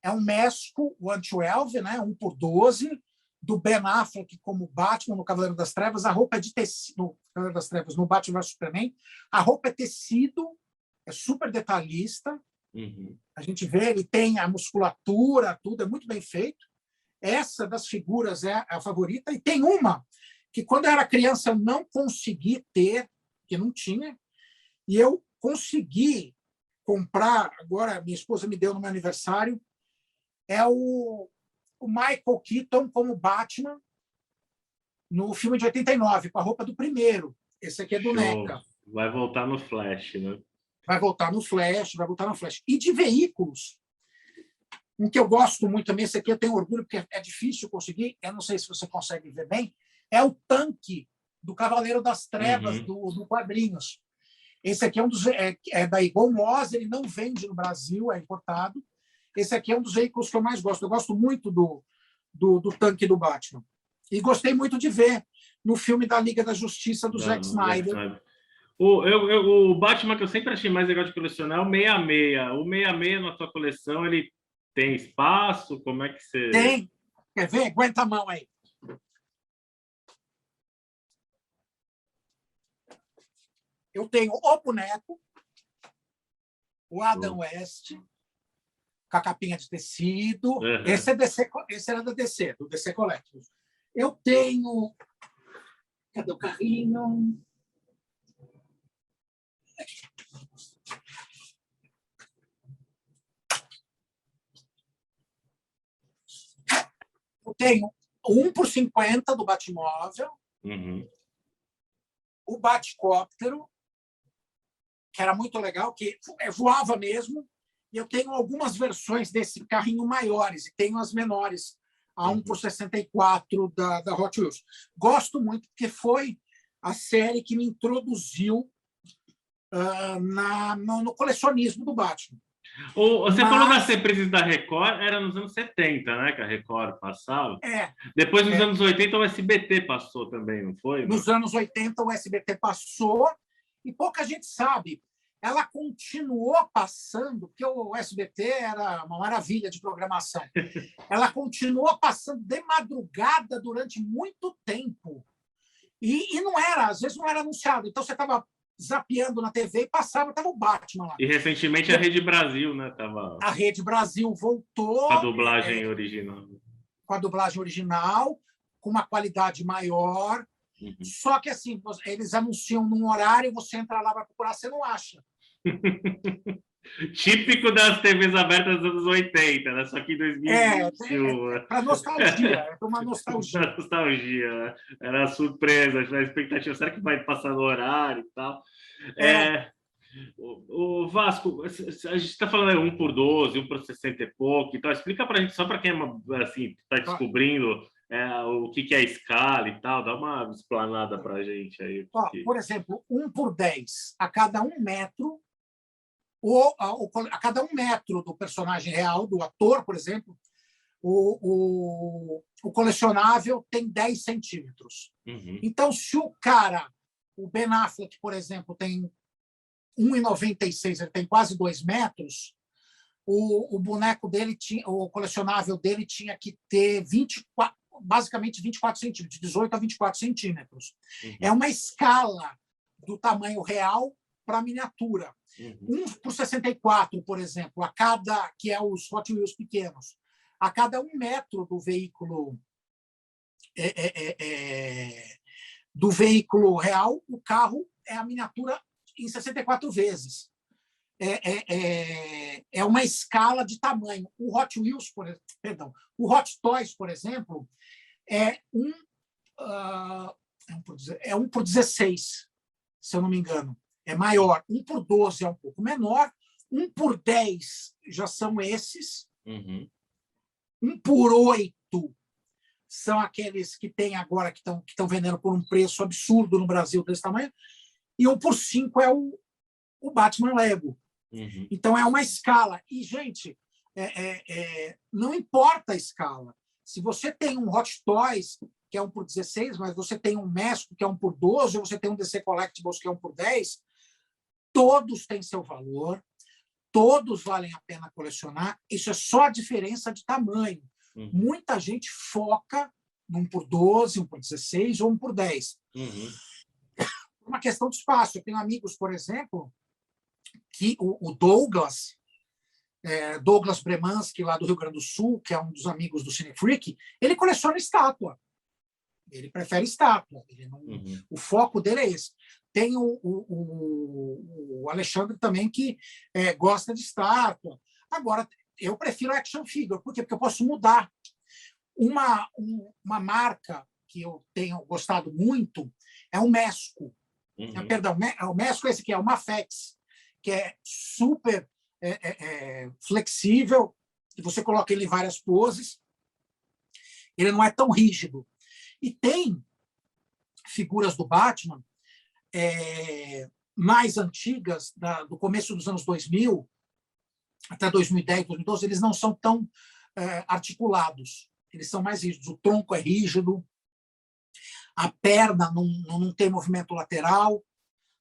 É um Mesco 1/12, né, 1/12, do Ben Affleck como Batman no Cavaleiro das Trevas. A roupa é de tecido, no Cavaleiro das Trevas, no Batman vs Superman. A roupa é tecido, é super detalhista. A gente vê, ele tem a musculatura, tudo é muito bem feito. Essa das figuras é a favorita. E tem uma que, quando eu era criança, eu não consegui ter, que não tinha, e eu consegui comprar, agora minha esposa me deu no meu aniversário, é o Michael Keaton como Batman no filme de 89, com a roupa do primeiro. Esse aqui é do NECA. Vai voltar no Flash, né? Vai voltar no Flash. E de veículos, um que eu gosto muito também, esse aqui eu tenho orgulho, porque é difícil conseguir, eu não sei se você consegue ver bem, é o tanque do Cavaleiro das Trevas, do Quadrinhos. Esse aqui é um dos... É da Eagle Moss, ele não vende no Brasil, é importado. Esse aqui é um dos veículos que eu mais gosto. Eu gosto muito do tanque do Batman. E gostei muito de ver no filme da Liga da Justiça do Zack Snyder. O Batman que eu sempre achei mais legal de colecionar é o 66. O 66 na tua coleção, ele tem espaço? Como é que você... Tem. Quer ver? Aguenta a mão aí. Eu tenho o boneco, o Adam West, com a capinha de tecido. Esse era da DC, do DC Collectibles. Eu tenho... Cadê o carrinho? Eu tenho 1/50 do Batmóvel, o Batcóptero, que era muito legal, que voava mesmo, e eu tenho algumas versões desse carrinho maiores, e tenho as menores, a 1/64 da Hot Wheels. Gosto muito, porque foi a série que me introduziu no colecionismo do Batman. Você falou das reprises da Record, era nos anos 70, né, que a Record passava? Depois, nos anos 80, o SBT passou também, não foi? Nos anos 80, o SBT passou, e pouca gente sabe. Ela continuou passando, porque o SBT era uma maravilha de programação. Ela continuou passando de madrugada durante muito tempo. E não era, às vezes não era anunciado. Então, você estava zapeando na TV e passava, estava o Batman lá. E recentemente a Rede Brasil, né? A Rede Brasil voltou. Com a dublagem original. Com a dublagem original, com uma qualidade maior. Só que, assim, eles anunciam num horário, você entra lá para procurar, você não acha. Típico das TVs abertas dos anos 80, né? Só que em 2021. Para nostalgia, é para uma nostalgia. Nostalgia, era surpresa, a expectativa, será que vai passar no horário e tal? O Vasco, a gente está falando 1/12, 1/60 e pouco, então explica para a gente, só para quem assim, está descobrindo o que é a escala e tal, dá uma explanada para a gente aí. Por exemplo, 1/10, a cada 1 metro, a cada 1 metro do personagem real, do ator, por exemplo, o colecionável tem 10 centímetros. Então, se o Ben Affleck, por exemplo, tem 1,96, ele tem quase 2 metros, o boneco dele, o colecionável dele tinha que ter basicamente 24 centímetros, de 18 a 24 centímetros. É uma escala do tamanho real para miniatura. 1/64, por exemplo, que é os Hot Wheels pequenos, a cada 1 metro do veículo real, o carro é a miniatura em 64 vezes. É uma escala de tamanho. O Hot Wheels, o Hot Toys, por exemplo, é 1/16, se eu não me engano. É maior. 1/12 é um pouco menor. 1/10 já são esses. 1/8 são aqueles que tem agora, que estão vendendo por um preço absurdo no Brasil desse tamanho. E 1/5 é o Batman Lego. Então, é uma escala. E, gente, não importa a escala. Se você tem um Hot Toys, que é 1/16, mas você tem um Mesco, que é 1/12, ou você tem um DC Collectibles, que é 1/10, todos têm seu valor, todos valem a pena colecionar. Isso é só a diferença de tamanho. Muita gente foca no 1/12, 1/16 ou 1/10. Por uma questão de espaço. Eu tenho amigos, por exemplo, que o Douglas Bremanski, lá do Rio Grande do Sul, que é um dos amigos do Cine Freak, ele coleciona estátua. Ele prefere estátua. O foco dele é esse. Tem o Alexandre também, que gosta de estátua. Agora, eu prefiro action figure. Por quê? Porque eu posso mudar. Uma marca que eu tenho gostado muito é o Mesco. Perdão, o Mesco é esse aqui, é o Mafex, que é super flexível, e você coloca ele em várias poses. Ele não é tão rígido. E tem figuras do Batman mais antigas, do começo dos anos 2000, até 2010, 2012, eles não são tão articulados. Eles são mais rígidos. O tronco é rígido, a perna não tem movimento lateral,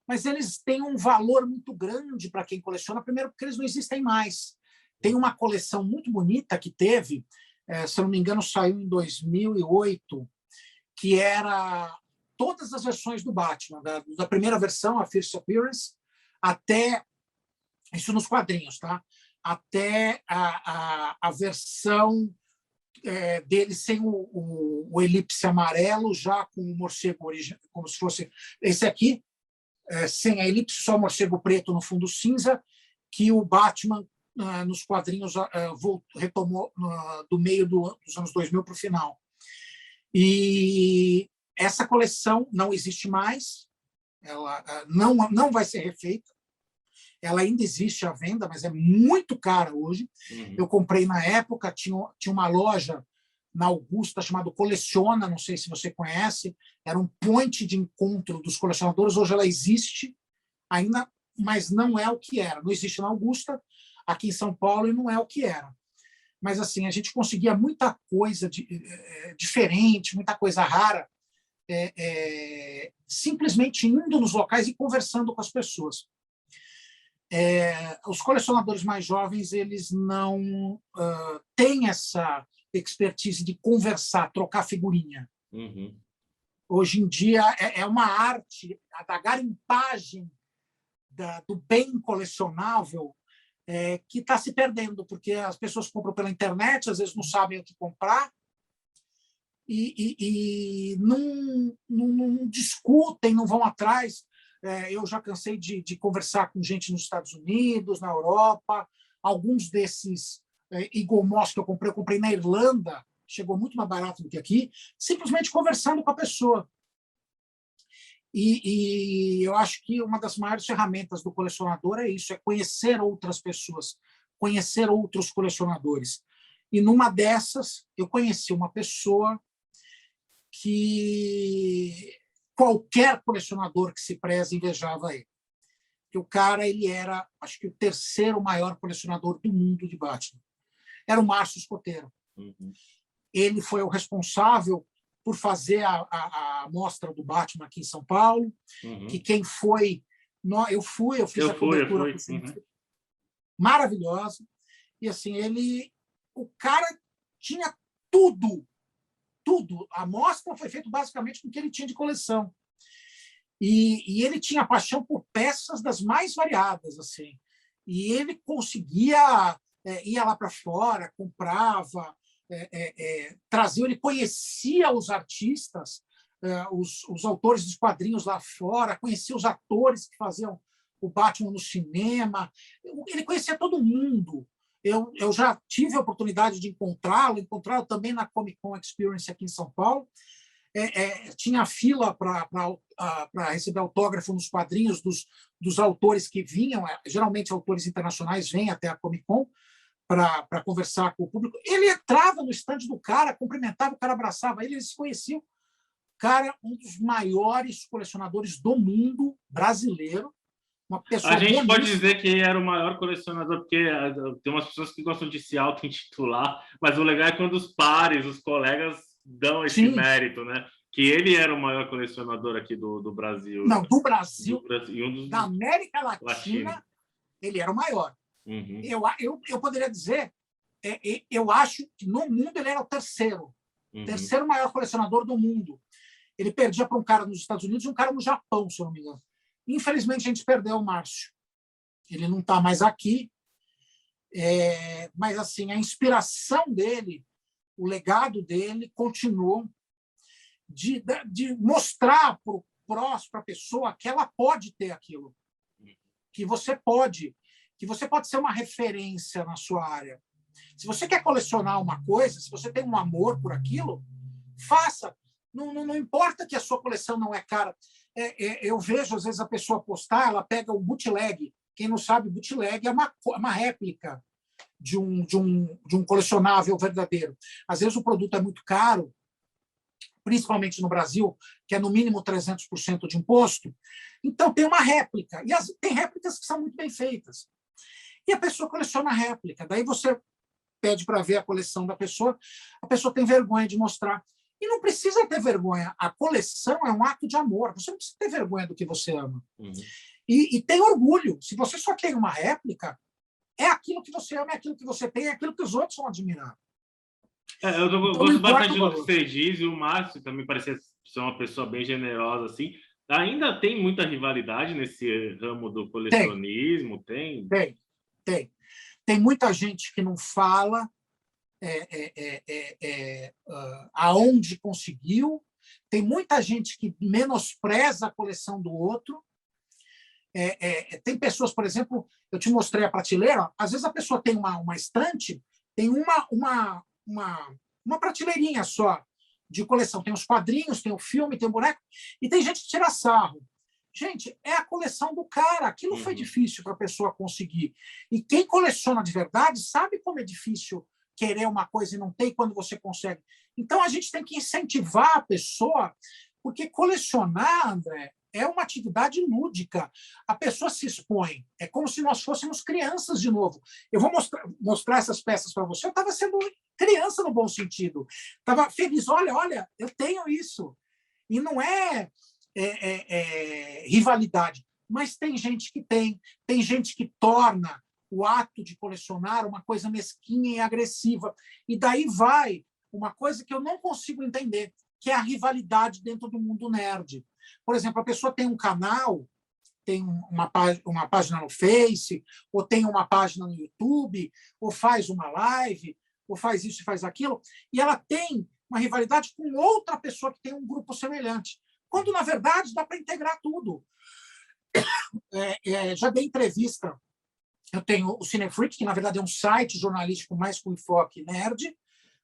mas eles têm um valor muito grande para quem coleciona, primeiro porque eles não existem mais. Tem uma coleção muito bonita que teve, se eu não me engano, saiu em 2008, que era todas as versões do Batman, da primeira versão, a First Appearance, até, isso nos quadrinhos, tá? Até a versão dele sem o elipse amarelo, já com o morcego original, como se fosse esse aqui, sem a elipse, só o morcego preto no fundo cinza, que o Batman, nos quadrinhos, retomou do meio dos anos 2000 para o final. E essa coleção não existe mais, ela não vai ser refeita, ela ainda existe à venda, mas é muito cara hoje. Eu comprei na época, tinha uma loja na Augusta chamada Coleciona, não sei se você conhece, era um point de encontro dos colecionadores. Hoje ela existe ainda, mas não é o que era. Não existe na Augusta, aqui em São Paulo, e não é o que era. Mas assim, a gente conseguia muita coisa diferente, muita coisa rara, simplesmente indo nos locais e conversando com as pessoas. Os colecionadores mais jovens, eles não têm essa expertise de conversar, trocar figurinha. Hoje em dia é uma arte, a da garimpagem do bem colecionável, que está se perdendo, porque as pessoas compram pela internet, às vezes não sabem o que comprar, e não discutem, não vão atrás. Eu já cansei de conversar com gente nos Estados Unidos, na Europa. Alguns desses Eagle Moss que eu comprei na Irlanda, chegou muito mais barato do que aqui, simplesmente conversando com a pessoa. E eu acho que uma das maiores ferramentas do colecionador é isso, é conhecer outras pessoas, conhecer outros colecionadores. E numa dessas, eu conheci uma pessoa que qualquer colecionador que se preze invejava ele. Que o cara, ele era, acho que o terceiro maior colecionador do mundo de Batman. Era o Márcio Escoteiro. Ele foi o responsável por fazer a mostra do Batman aqui em São Paulo, que quem foi Eu fiz a cobertura. Maravilhosa. E assim, o cara tinha tudo. A mostra foi feita basicamente com o que ele tinha de coleção. E ele tinha paixão por peças das mais variadas, assim. E ele conseguia ia lá para fora, comprava, trazia, ele conhecia os artistas, os autores dos quadrinhos lá fora, conhecia os atores que faziam o Batman no cinema, ele conhecia todo mundo. Eu já tive a oportunidade de encontrá-lo também na Comic Con Experience aqui em São Paulo. Tinha fila para receber autógrafo nos quadrinhos dos autores que vinham, geralmente autores internacionais vêm até a Comic Con para conversar com o público. Ele entrava no estande do cara, cumprimentava, o cara abraçava ele, eles se conheciam. Cara, um dos maiores colecionadores do mundo brasileiro. Uma pessoa a gente bonita. pode dizer que era o maior colecionador, porque tem umas pessoas que gostam de se auto-intitular, mas o legal é quando os pares, os colegas dão esse mérito, né? Que ele era o maior colecionador aqui do Brasil. Não, do Brasil, e da América Latina, ele era o maior. Uhum. Eu poderia dizer, eu acho que no mundo ele era o terceiro maior colecionador do mundo. Ele perdia para um cara nos Estados Unidos e um cara no Japão, se eu não me engano. Infelizmente, a gente perdeu o Márcio. Ele não está mais aqui. Mas assim, a inspiração dele, o legado dele, continuou de mostrar para a pessoa que ela pode ter aquilo, que você pode ser uma referência na sua área. Se você quer colecionar uma coisa, se você tem um amor por aquilo, faça. Não importa que a sua coleção não é cara. Eu vejo, às vezes, a pessoa postar, ela pega o bootleg. Quem não sabe, bootleg é uma réplica de um colecionável verdadeiro. Às vezes o produto é muito caro, principalmente no Brasil, que é no mínimo 300% de imposto. Então, tem uma réplica. E tem réplicas que são muito bem feitas. E a pessoa coleciona a réplica. Daí você pede para ver a coleção da pessoa, a pessoa tem vergonha de mostrar. E não precisa ter vergonha. A coleção é um ato de amor. Você não precisa ter vergonha do que você ama. Uhum. E tem orgulho. Se você só tem uma réplica, é aquilo que você ama, é aquilo que você tem, é aquilo que os outros vão admirar. Eu gosto bastante do que você diz, e o Márcio também parecia ser uma pessoa bem generosa, assim. Ainda tem muita rivalidade nesse ramo do colecionismo? Tem. Tem muita gente que não fala aonde conseguiu, tem muita gente que menospreza a coleção do outro. Tem pessoas, por exemplo, eu te mostrei a prateleira, às vezes a pessoa tem uma estante, tem uma prateleirinha só de coleção, tem os quadrinhos, tem o filme, tem o boneco, e tem gente que tira sarro. Gente, é a coleção do cara, aquilo foi difícil para a pessoa conseguir. E quem coleciona de verdade sabe como é difícil querer uma coisa e não ter quando você consegue. Então, a gente tem que incentivar a pessoa, porque colecionar, André, é uma atividade lúdica. A pessoa se expõe. É como se nós fôssemos crianças de novo. Eu vou mostrar essas peças para você. Eu estava sendo criança no bom sentido. Estava feliz. Olha, eu tenho isso. E não é rivalidade. Mas tem gente que tem. Tem gente que torna o ato de colecionar uma coisa mesquinha e agressiva. E daí vai uma coisa que eu não consigo entender, que é a rivalidade dentro do mundo nerd. Por exemplo, a pessoa tem um canal, tem uma página no Face, ou tem uma página no YouTube, ou faz uma live, ou faz isso e faz aquilo, e ela tem uma rivalidade com outra pessoa que tem um grupo semelhante. Quando, na verdade, dá para integrar tudo. Já dei entrevista. Eu tenho o Cinefreak, que, na verdade, é um site jornalístico mais com enfoque nerd,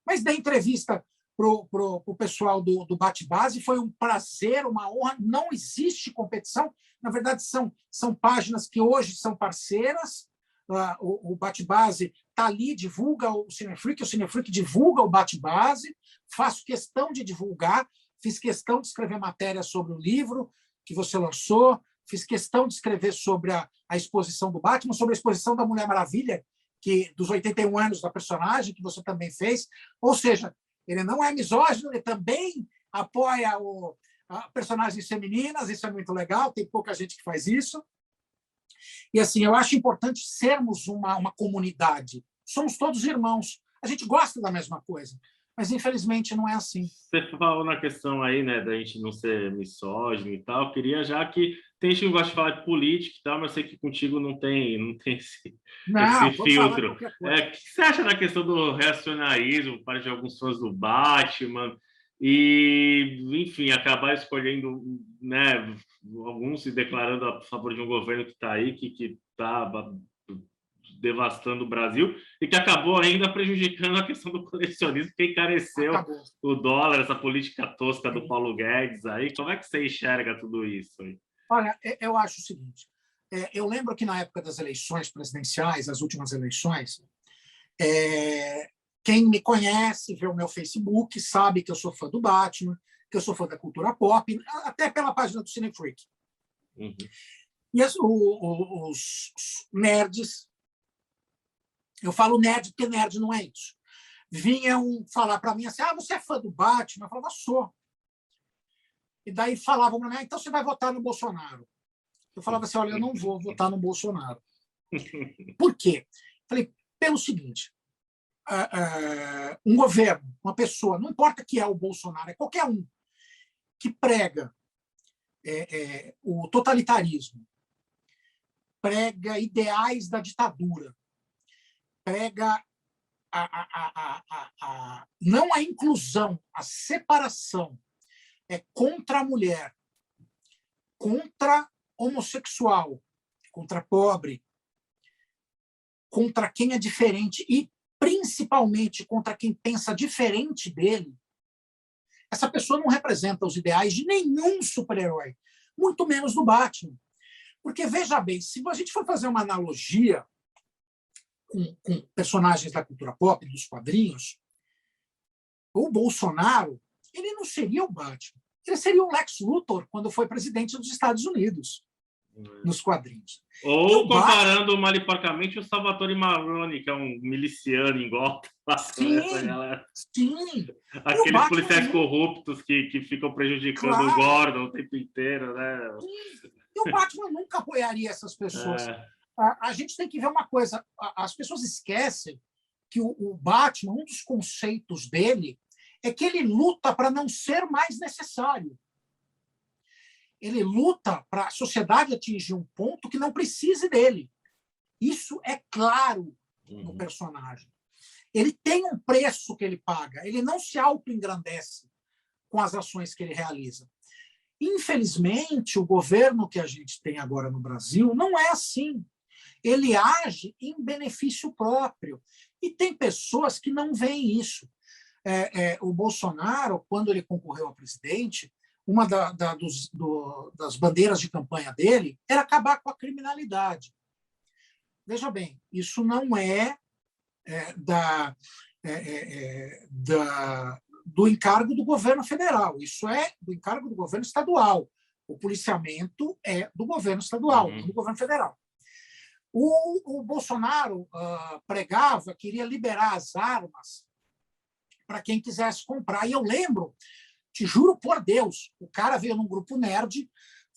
mas dei entrevista para o pessoal do Bate-Base. Foi um prazer, uma honra. Não existe competição. Na verdade, são páginas que hoje são parceiras. O Bate-Base está ali, divulga o Cinefreak divulga o Bate-Base. Faço questão de divulgar. Fiz questão de escrever matéria sobre o livro que você lançou. Fiz questão de escrever sobre a exposição do Batman, sobre a exposição da Mulher Maravilha, dos 81 anos da personagem, que você também fez. Ou seja, ele não é misógino, ele também apoia personagens femininas, isso é muito legal, tem pouca gente que faz isso. E assim, eu acho importante sermos uma comunidade. Somos todos irmãos. A gente gosta da mesma coisa, mas infelizmente não é assim. Você falou na questão aí, né, da gente não ser misógino e tal. Queria já que tem gente que gosta de falar de política e tal, mas eu sei que contigo não tem esse Não, pode falar filtro. qualquer coisa. O que você acha da questão do reacionarismo, parte de alguns fãs do Batman? E, enfim, acabar escolhendo, né, alguns se declarando a favor de um governo que está aí, que está devastando o Brasil e que acabou ainda prejudicando a questão do colecionismo, que encareceu Acabou. o dólar, essa política tosca do Paulo Guedes aí. Como é que você enxerga tudo isso aí? Olha, eu acho o seguinte, eu lembro que na época das eleições presidenciais, as últimas eleições, quem me conhece, vê o meu Facebook, sabe que eu sou fã do Batman, que eu sou fã da cultura pop, até pela página do Cine Freak. Uhum. E os nerds, eu falo nerd porque nerd não é isso, vinham falar para mim assim, você é fã do Batman? Eu falava, sou. E daí falavam para mim, então você vai votar no Bolsonaro. Eu falava assim, olha, eu não vou votar no Bolsonaro. Por quê? Falei, pelo seguinte, um governo, uma pessoa, não importa que é o Bolsonaro, é qualquer um, que prega o totalitarismo, prega ideais da ditadura, prega não a inclusão, a separação, contra a mulher, contra homossexual, contra pobre, contra quem é diferente e, principalmente, contra quem pensa diferente dele, essa pessoa não representa os ideais de nenhum super-herói, muito menos do Batman. Porque, veja bem, se a gente for fazer uma analogia com personagens da cultura pop, dos quadrinhos, o Bolsonaro, ele não seria o Batman. Ele seria o Lex Luthor quando foi presidente dos Estados Unidos, nos quadrinhos. Ou comparando maliporcamente o Salvatore Marrone, que é um miliciano em Gotham. Sim. Aqueles policiais corruptos que ficam prejudicando o Gordon o tempo inteiro, né? Sim. E o Batman nunca apoiaria essas pessoas. A gente tem que ver uma coisa. As pessoas esquecem que o Batman, um dos conceitos dele é que ele luta para não ser mais necessário. Ele luta para a sociedade atingir um ponto que não precise dele. Isso é claro no personagem. Ele tem um preço que ele paga. Ele não se auto-engrandece com as ações que ele realiza. Infelizmente, o governo que a gente tem agora no Brasil não é assim. Ele age em benefício próprio. E tem pessoas que não veem isso. O Bolsonaro, quando ele concorreu a presidente, uma das bandeiras de campanha dele era acabar com a criminalidade. Veja bem, isso não do encargo do governo federal, isso é do encargo do governo estadual. O policiamento é do governo estadual, não do governo federal. O Bolsonaro pregava, queria liberar as armas para quem quisesse comprar. E eu lembro, te juro por Deus, o cara veio num grupo nerd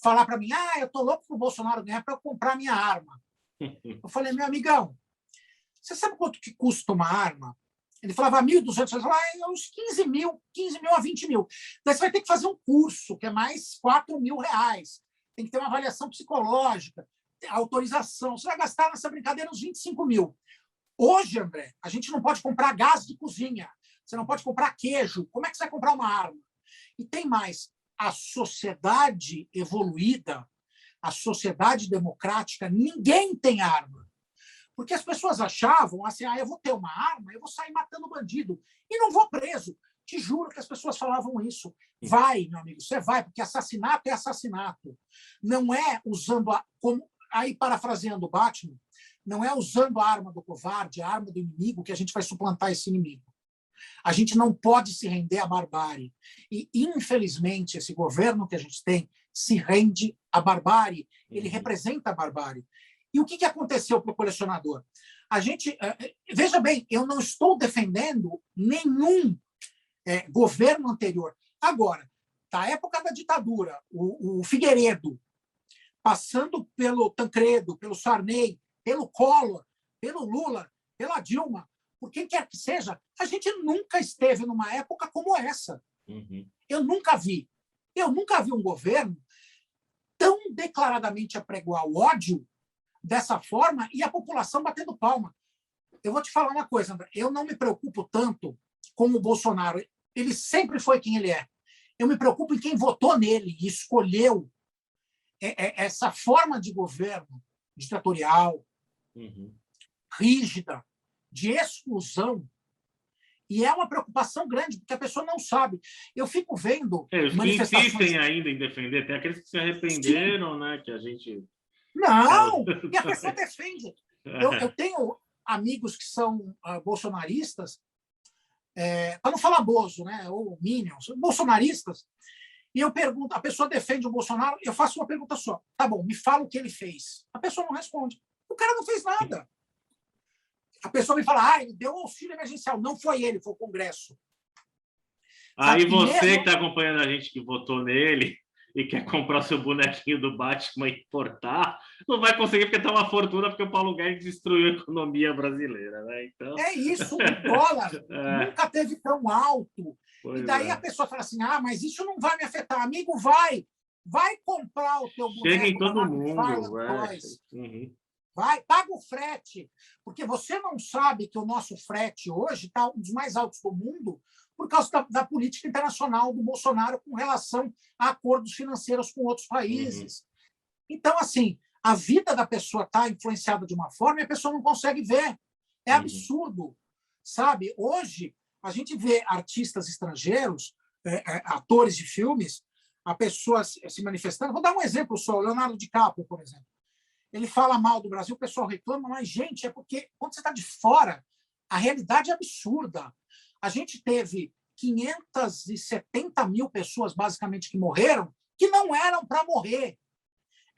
falar para mim, eu tô louco pro Bolsonaro ganhar para eu comprar minha arma. Eu falei, meu amigão, você sabe quanto que custa uma arma? Ele falava 1.200, eu falava, uns 15 mil a 20 mil. Daí você vai ter que fazer um curso, que é mais 4 mil reais. Tem que ter uma avaliação psicológica, autorização. Você vai gastar nessa brincadeira uns 25 mil. Hoje, André, a gente não pode comprar gás de cozinha. Você não pode comprar queijo. Como é que você vai comprar uma arma? E tem mais. A sociedade evoluída, a sociedade democrática, ninguém tem arma. Porque as pessoas achavam assim, eu vou ter uma arma, eu vou sair matando bandido e não vou preso. Te juro que as pessoas falavam isso. Vai, meu amigo, você vai, porque assassinato é assassinato. Não é usando, aí parafraseando o Batman, não é usando a arma do covarde, a arma do inimigo, que a gente vai suplantar esse inimigo. A gente não pode se render à barbárie. E, infelizmente, esse governo que a gente tem se rende à barbárie. Ele representa a barbárie. E o que aconteceu para o colecionador? Veja bem, eu não estou defendendo nenhum governo anterior. Agora, da época da ditadura, o Figueiredo, passando pelo Tancredo, pelo Sarney, pelo Collor, pelo Lula, pela Dilma, por quem quer que seja, a gente nunca esteve numa época como essa. Eu nunca vi um governo tão declaradamente apregoar o ódio dessa forma e a população batendo palma. Eu vou te falar uma coisa, André. Eu não me preocupo tanto com o Bolsonaro. Ele sempre foi quem ele é. Eu me preocupo em quem votou nele e escolheu essa forma de governo ditatorial, rígida, de exclusão. E é uma preocupação grande, porque a pessoa não sabe. Eu fico vendo manifestações... insistem ainda em defender. Tem aqueles que se arrependeram, né? Que a gente... Não! E a pessoa defende. Eu tenho amigos que são bolsonaristas, para não falar bozo, né? Ou minions, bolsonaristas, e eu pergunto, a pessoa defende o Bolsonaro, eu faço uma pergunta só. Tá bom, me fala o que ele fez. A pessoa não responde. O cara não fez nada. A pessoa me fala, ele deu auxílio emergencial. Não foi ele, foi o Congresso. Aí você que está acompanhando a gente que votou nele e quer comprar seu bonequinho do Batman e importar, não vai conseguir porque está uma fortuna, porque o Paulo Guedes destruiu a economia brasileira, né? Então... É isso, o dólar nunca teve tão alto. E daí a pessoa fala assim, mas isso não vai me afetar. Amigo, vai comprar o teu boneco. Chega em todo mundo. Vai, paga o frete, porque você não sabe que o nosso frete hoje está um dos mais altos do mundo por causa da política internacional do Bolsonaro com relação a acordos financeiros com outros países. Então, assim, a vida da pessoa está influenciada de uma forma e a pessoa não consegue ver. É absurdo, sabe? Hoje, a gente vê artistas estrangeiros, atores de filmes, a pessoa se manifestando. Vou dar um exemplo só, o Leonardo DiCaprio, por exemplo. Ele fala mal do Brasil, o pessoal reclama, mas, gente, é porque quando você está de fora, a realidade é absurda. A gente teve 570 mil pessoas, basicamente, que morreram, que não eram para morrer.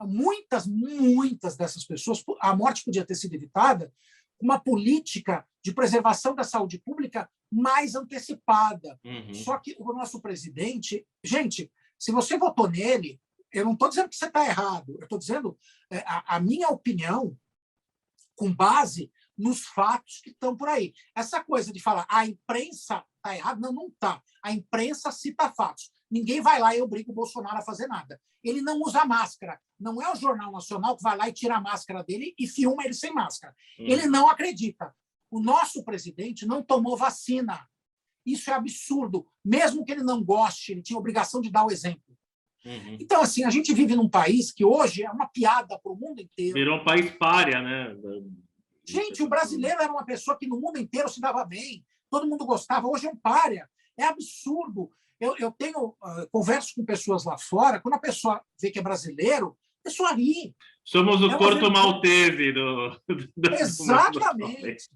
Muitas dessas pessoas, a morte podia ter sido evitada com uma política de preservação da saúde pública mais antecipada. Só que o nosso presidente... Gente, se você votou nele, eu não estou dizendo que você está errado, eu estou dizendo a minha opinião com base nos fatos que estão por aí. Essa coisa de falar a imprensa está errada, não está. A imprensa cita fatos. Ninguém vai lá e obriga o Bolsonaro a fazer nada. Ele não usa máscara. Não é o Jornal Nacional que vai lá e tira a máscara dele e filma ele sem máscara. Ele não acredita. O nosso presidente não tomou vacina. Isso é absurdo. Mesmo que ele não goste, ele tinha a obrigação de dar o exemplo. Então, assim, a gente vive num país que hoje é uma piada para o mundo inteiro. Virou um país pária, né? Gente, o brasileiro era uma pessoa que no mundo inteiro se dava bem, todo mundo gostava. Hoje é um pária. É absurdo. Eu converso com pessoas lá fora, quando a pessoa vê que é brasileiro, a pessoa ri. Somos o Porto Maltese do Exatamente.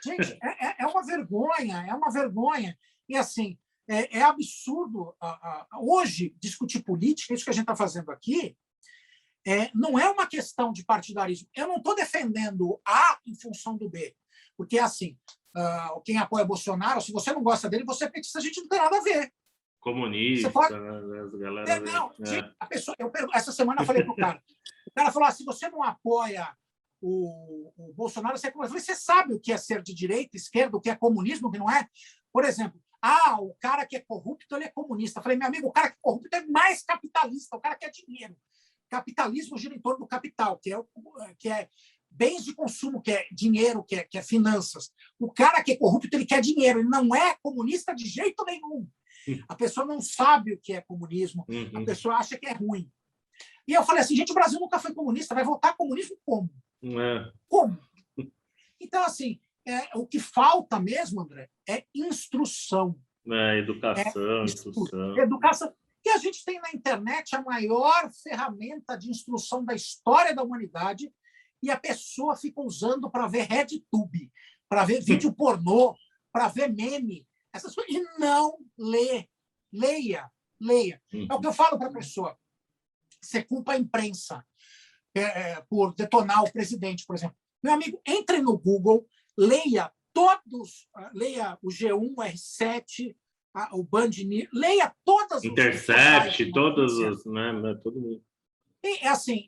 Gente, é uma vergonha. E, assim, é absurdo. Hoje, discutir política, isso que a gente está fazendo aqui, não é uma questão de partidarismo. Eu não estou defendendo A em função do B. Porque, assim, quem apoia Bolsonaro, se você não gosta dele, você é petista, a gente não tem nada a ver. Comunista, pode... né? As galera... Gente, a pessoa, essa semana eu falei para o cara falou assim, se você não apoia o Bolsonaro, você sabe o que é ser de direita, esquerda, o que é comunismo, o que não é? Por exemplo, o cara que é corrupto, ele é comunista. Eu falei, meu amigo, o cara que é corrupto é mais capitalista, o cara quer dinheiro. Capitalismo gira em torno do capital, que é bens de consumo, que é dinheiro, que é finanças. O cara que é corrupto, ele quer dinheiro, ele não é comunista de jeito nenhum. A pessoa não sabe o que é comunismo, a pessoa acha que é ruim. E eu falei assim, gente, o Brasil nunca foi comunista, vai voltar comunismo como? Como? Então, assim, o que falta mesmo, André, é instrução. Instrução. Educação. E a gente tem na internet a maior ferramenta de instrução da história da humanidade e a pessoa fica usando para ver RedTube, para ver vídeo pornô, para ver meme, essas coisas, e não lê. Leia. É o que eu falo para a pessoa. Você culpa a imprensa por detonar o presidente, por exemplo. Meu amigo, entre no Google, leia o G1, o R7, o Band News, leia todas Intercept, todos os... Né, todo mundo. É assim,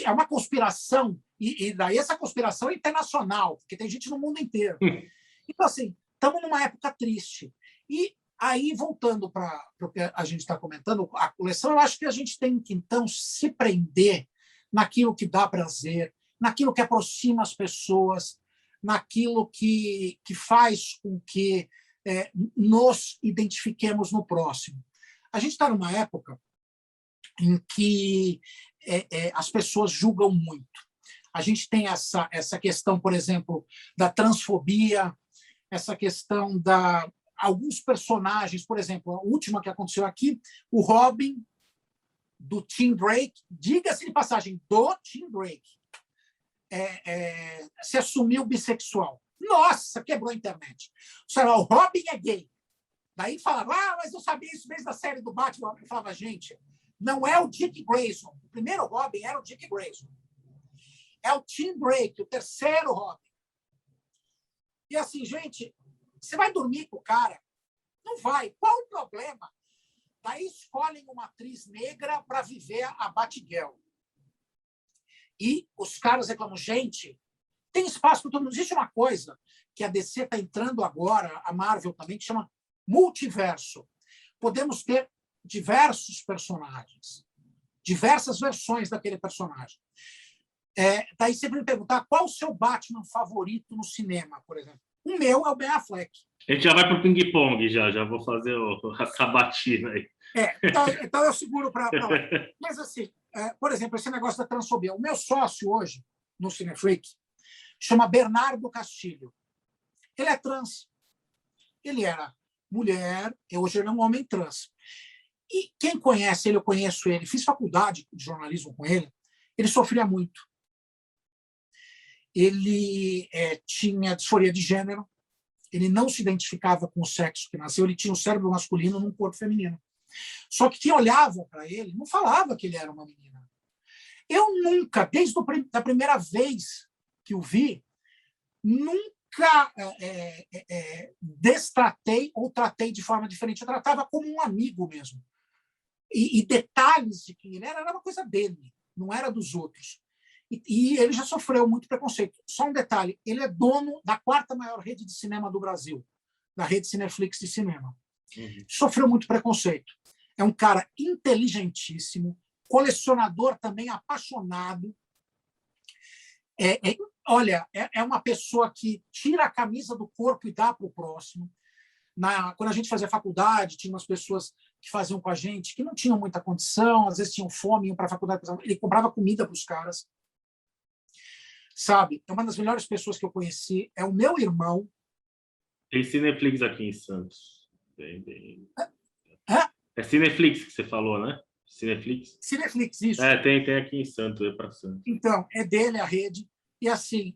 é uma conspiração, e daí essa conspiração é internacional, porque tem gente no mundo inteiro. Então, assim, estamos numa época triste. E aí, voltando para o que a gente está comentando, a coleção, eu acho que a gente tem que, então, se prender naquilo que dá prazer, naquilo que aproxima as pessoas, naquilo que faz com que nos identifiquemos no próximo. A gente está numa época em que as pessoas julgam muito. A gente tem essa questão, por exemplo, da transfobia, essa questão da alguns personagens, por exemplo, a última que aconteceu aqui, o Robin do Tim Drake, diga-se de passagem, do Tim Drake, se assumiu bissexual. Nossa, quebrou a internet. O Robin é gay. Daí falava, mas eu sabia isso desde a série do Batman. Eu falava, gente, não é o Dick Grayson. O primeiro Robin era o Dick Grayson. É o Tim Drake, o terceiro Robin. E assim, gente, você vai dormir com o cara? Não vai. Qual o problema? Daí escolhem uma atriz negra para viver a Batgirl. E os caras reclamam, gente, tem espaço para todo mundo. Existe uma coisa que a DC está entrando agora, a Marvel também, que chama multiverso. Podemos ter diversos personagens, diversas versões daquele personagem. Daí sempre me perguntar qual o seu Batman favorito no cinema, por exemplo. O meu é o Ben Affleck. A gente já vai para o ping-pong, já vou fazer a sabatina aí. Então eu seguro para lá. Mas, assim, por exemplo, esse negócio da transfobia. O meu sócio hoje, no Cinefreak, chama Bernardo Castilho. Ele é trans. Ele era mulher, hoje ele é um homem trans. E quem conhece ele, eu conheço ele, fiz faculdade de jornalismo com ele, ele sofria muito. Ele tinha disforia de gênero, ele não se identificava com o sexo que nasceu, ele tinha um cérebro masculino num corpo feminino. Só que quem olhava para ele não falava que ele era uma menina. Eu nunca, desde a primeira vez que o vi, nunca destratei ou tratei de forma diferente. Eu tratava como um amigo mesmo. E detalhes de quem ele era uma coisa dele, não era dos outros. E ele já sofreu muito preconceito. Só um detalhe, ele é dono da 4ª maior rede de cinema do Brasil, da rede Cineflix de cinema. Sofreu muito preconceito. É um cara inteligentíssimo, colecionador também apaixonado. Olha, é uma pessoa que tira a camisa do corpo e dá para o próximo. Quando a gente fazia faculdade, tinha umas pessoas que faziam com a gente que não tinham muita condição, às vezes tinham fome, iam para a faculdade, ele comprava comida para os caras. Sabe? É uma das melhores pessoas que eu conheci. É o meu irmão. Tem Cineflix aqui em Santos. É Cineflix que você falou, né? Cineflix? Cineflix, isso. Tem aqui em Santos, para Santos. Então, é dele a rede. E, assim,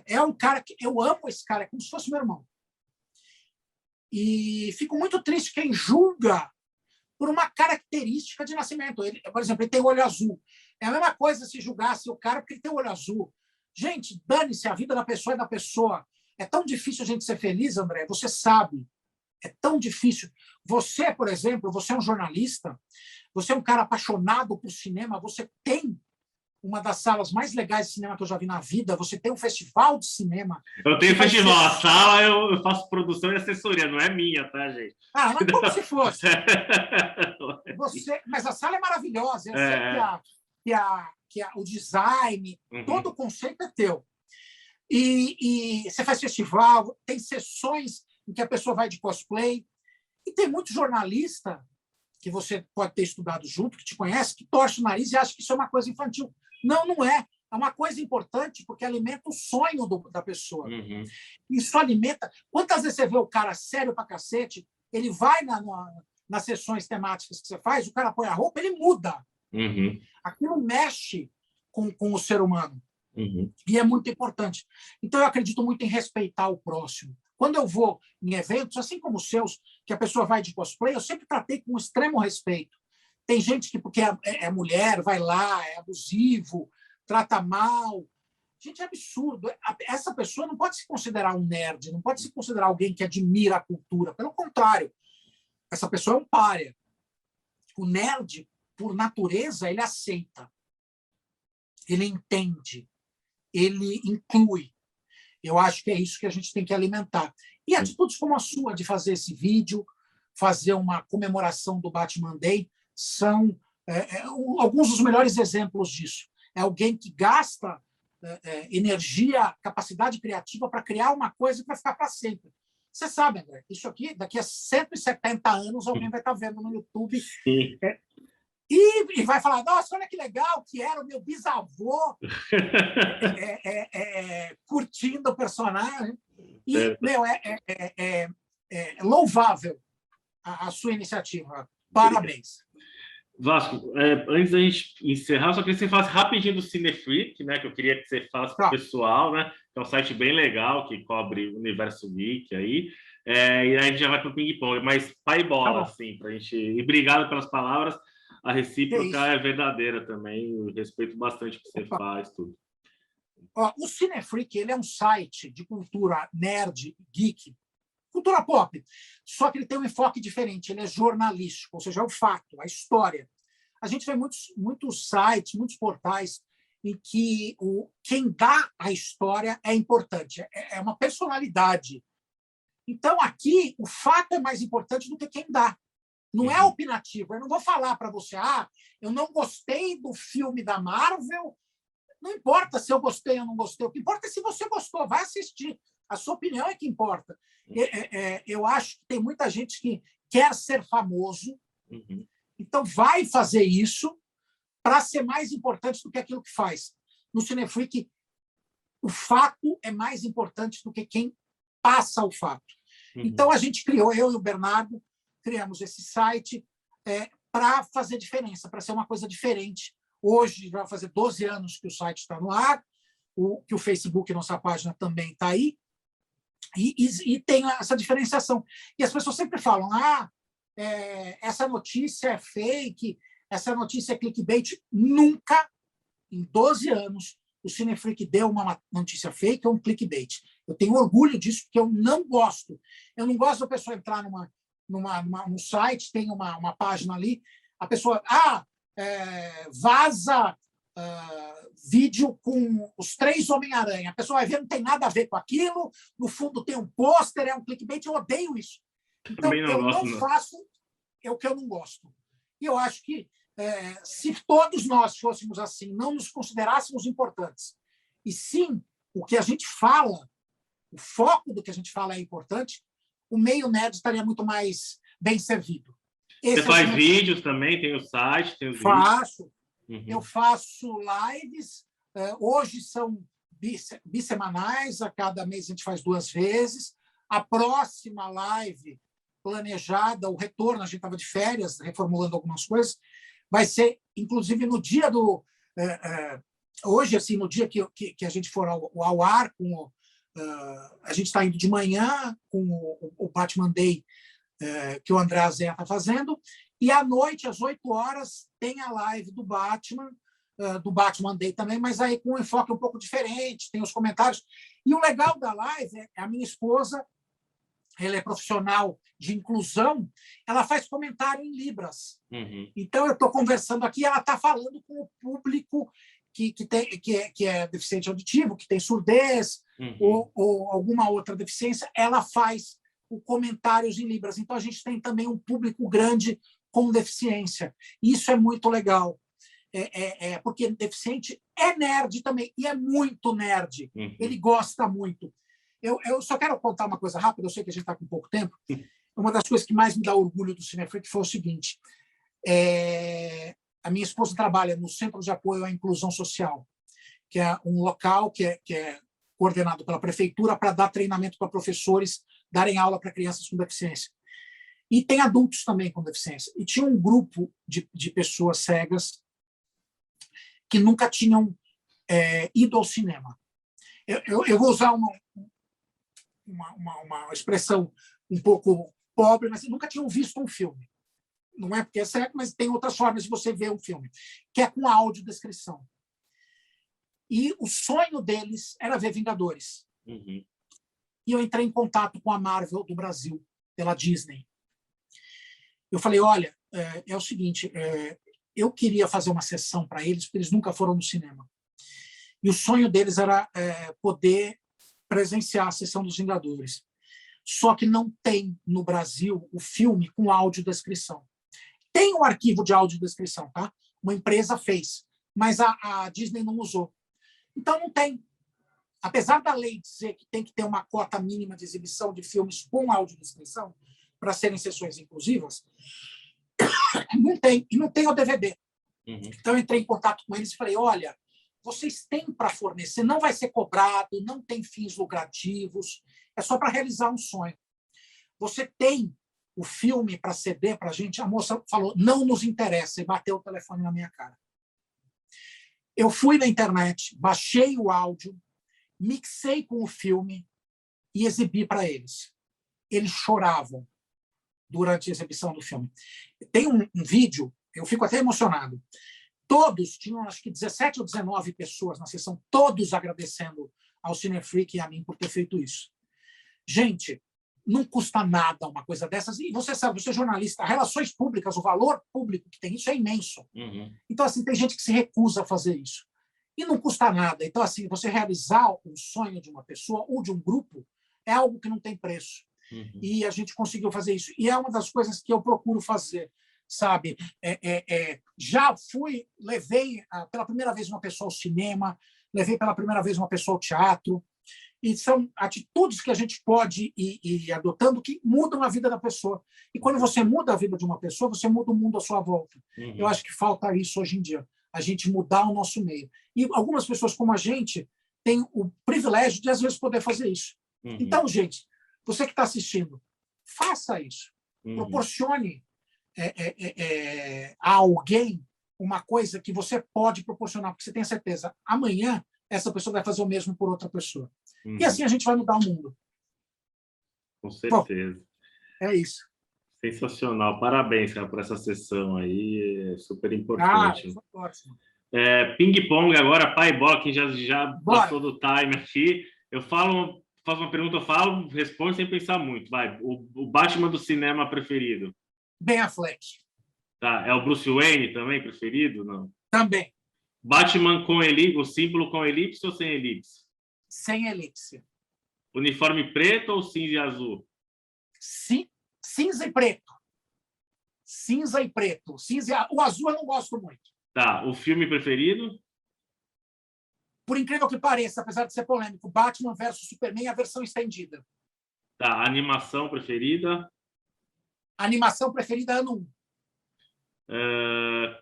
é um cara que eu amo esse cara, é como se fosse meu irmão. E fico muito triste quem julga por uma característica de nascimento. Ele, por exemplo, ele tem olho azul. É a mesma coisa se julgasse o cara porque ele tem olho azul. Gente, dane-se, a vida da pessoa é da pessoa. É tão difícil a gente ser feliz, André, você sabe. É tão difícil. Você, por exemplo, você é um jornalista, você é um cara apaixonado por cinema, você tem uma das salas mais legais de cinema que eu já vi na vida, você tem um festival de cinema. Eu tenho festival, a sala eu faço produção e assessoria, não é minha, tá, gente? Mas como se fosse. Mas a sala é maravilhosa, eu sei que o design, todo o conceito é teu. E você faz festival, tem sessões em que a pessoa vai de cosplay, e tem muito jornalista que você pode ter estudado junto, que te conhece, que torce o nariz e acha que isso é uma coisa infantil. Não, não é. É uma coisa importante porque alimenta o sonho da pessoa. Isso alimenta... Quantas vezes você vê o cara sério pra cacete, ele vai nas sessões temáticas que você faz, o cara põe a roupa, ele muda. Aquilo mexe com o ser humano. E é muito importante. Então, eu acredito muito em respeitar o próximo. Quando eu vou em eventos, assim como os seus, que a pessoa vai de cosplay, eu sempre tratei com extremo respeito. Tem gente que, porque é mulher, vai lá, é abusivo, trata mal. Gente, é absurdo. Essa pessoa não pode se considerar um nerd, não pode se considerar alguém que admira a cultura. Pelo contrário, essa pessoa é um pária. O nerd por natureza, ele aceita, ele entende, ele inclui. Eu acho que é isso que a gente tem que alimentar. E atitudes como a sua, de fazer esse vídeo, fazer uma comemoração do Batman Day, são alguns dos melhores exemplos disso. É alguém que gasta energia, capacidade criativa para criar uma coisa que vai ficar para sempre. Você sabe, André, isso aqui, daqui a 170 anos, alguém vai estar vendo no YouTube e vai falar, nossa, olha que legal que era o meu bisavô curtindo o personagem. E, meu, é louvável a sua iniciativa. Parabéns. Vasco, antes da gente encerrar, só queria que você falasse rapidinho do Cinefreak, né, que eu queria que você falasse para o pessoal, né, que é um site bem legal, que cobre o universo geek aí, e aí a gente já vai para o ping-pong, mas pai e bola, assim, para a gente... E obrigado pelas palavras, a recíproca é verdadeira também, eu respeito bastante o que você faz, tudo. O Cinefreak, ele é um site de cultura nerd, geek, cultura pop, só que ele tem um enfoque diferente, ele é jornalístico, ou seja, é o fato, a história. A gente vê muitos sites, muitos portais em que quem dá a história é importante, é uma personalidade. Então, aqui, o fato é mais importante do que quem dá. Não é opinativo. Eu não vou falar para você, eu não gostei do filme da Marvel. Não importa se eu gostei ou não gostei. O que importa é se você gostou, vai assistir. A sua opinião é que importa. Eu acho que tem muita gente que quer ser famoso, então vai fazer isso para ser mais importante do que aquilo que faz. No Cinefreak, o fato é mais importante do que quem passa o fato. Então, a gente criou, eu e o Bernardo, criamos esse site para fazer diferença, para ser uma coisa diferente. Hoje, vai fazer 12 anos que o site está no ar, que o Facebook, nossa página, também está aí, e tem essa diferenciação. E as pessoas sempre falam, essa notícia é fake, essa notícia é clickbait. Nunca, em 12 anos, o Cinefreak deu uma notícia fake ou um clickbait. Eu tenho orgulho disso, porque eu não gosto. Eu não gosto da pessoa entrar num site, tem uma página ali, a pessoa, vaza vídeo com os 3 Homem-Aranha. A pessoa vai ver, não tem nada a ver com aquilo, no fundo tem um pôster, é um clickbait, eu odeio isso. Então, eu não faço o que eu não gosto. E eu acho que, se todos nós fôssemos assim, não nos considerássemos importantes, e sim o que a gente fala, o foco do que a gente fala é importante, o meio nerd estaria muito mais bem servido. Você faz vídeos também? Tem o site? Tem os Faço. Eu faço lives. Hoje são bissemanais, a cada mês a gente faz 2 vezes. A próxima live planejada, o retorno, a gente estava de férias, reformulando algumas coisas, vai ser, inclusive, no dia do... hoje, assim, no dia que a gente for ao ar, a gente está indo de manhã com o Batman Day, que o André Azé está fazendo, e à noite, às 8 horas, tem a live do Batman Day também, mas aí com um enfoque um pouco diferente, tem os comentários. E o legal da live é a minha esposa, ela é profissional de inclusão, ela faz comentário em Libras. Então, eu estou conversando aqui, ela está falando com o público que é deficiente auditivo, que tem surdez ou alguma outra deficiência, ela faz comentários em Libras. Então, a gente tem também um público grande com deficiência. Isso é muito legal. Porque deficiente é nerd também, e é muito nerd. Ele gosta muito. Eu só quero contar uma coisa rápida, eu sei que a gente está com pouco tempo. Uma das coisas que mais me dá orgulho do Cinefreak foi o seguinte: a minha esposa trabalha no Centro de Apoio à Inclusão Social, que é um local que é coordenado pela prefeitura para dar treinamento para professores darem aula para crianças com deficiência. E tem adultos também com deficiência. E tinha um grupo de pessoas cegas que nunca tinham ido ao cinema. Eu vou usar uma expressão um pouco pobre, mas nunca tinham visto um filme. Não é porque é cego, mas tem outras formas de você ver um filme, que é com audiodescrição. E o sonho deles era ver Vingadores. E eu entrei em contato com a Marvel do Brasil, pela Disney. Eu falei, olha, é o seguinte, eu queria fazer uma sessão para eles, porque eles nunca foram no cinema. E o sonho deles era poder presenciar a sessão dos Vingadores. Só que não tem no Brasil o filme com audiodescrição. Tem um arquivo de audiodescrição, tá? Uma empresa fez, mas a Disney não usou. Então não tem. Apesar da lei dizer que tem que ter uma cota mínima de exibição de filmes com audiodescrição para serem sessões inclusivas, não tem. E não tem o DVD. Uhum. Então eu entrei em contato com eles e falei, olha, vocês têm para fornecer, não vai ser cobrado, não tem fins lucrativos, é só para realizar um sonho. Você tem o filme para ceder para a gente? A moça falou, não nos interessa, e bateu o telefone na minha cara. Eu fui na internet, baixei o áudio, mixei com o filme e exibi para eles. Eles choravam durante a exibição do filme. Tem um vídeo, eu fico até emocionado. Todos, tinham acho que 17 ou 19 pessoas na sessão, todos agradecendo ao Cinefreak e a mim por ter feito isso. Gente, não custa nada uma coisa dessas. E você sabe, você é jornalista, relações públicas, o valor público que tem isso é imenso. Uhum. Então, assim, tem gente que se recusa a fazer isso. E não custa nada. Então, assim, você realizar um sonho de uma pessoa ou de um grupo é algo que não tem preço. Uhum. E a gente conseguiu fazer isso. E é uma das coisas que eu procuro fazer, sabe? Já levei pela primeira vez uma pessoa ao cinema, levei pela primeira vez uma pessoa ao teatro, e são atitudes que a gente pode ir adotando que mudam a vida da pessoa. E quando você muda a vida de uma pessoa, você muda o mundo à sua volta. Uhum. Eu acho que falta isso hoje em dia, a gente mudar o nosso meio. E algumas pessoas como a gente têm o privilégio de, às vezes, poder fazer isso. Uhum. Então, gente, você que está assistindo, faça isso. Uhum. Proporcione a alguém uma coisa que você pode proporcionar, porque você tem certeza, amanhã essa pessoa vai fazer o mesmo por outra pessoa. Uhum. E assim a gente vai mudar o mundo. Com certeza. Bom, é isso. Sensacional. Parabéns, cara, por essa sessão aí. É super importante. Foi ótimo. Ping-pong agora, pai e bola, quem já Bora. passou do time aqui. Eu faço uma pergunta, eu falo, responde sem pensar muito. Vai. O Batman do cinema preferido? Ben Affleck. Tá. É o Bruce Wayne também preferido? Não. Também. Batman com elipse, o símbolo com elipse ou sem elipse? Sem elipse. Uniforme preto ou cinza e azul? Cinza e preto. Cinza e preto. O azul eu não gosto muito. Tá. O filme preferido? Por incrível que pareça, apesar de ser polêmico, Batman versus Superman, a versão estendida. Tá. Animação preferida? Animação preferida, ano 1.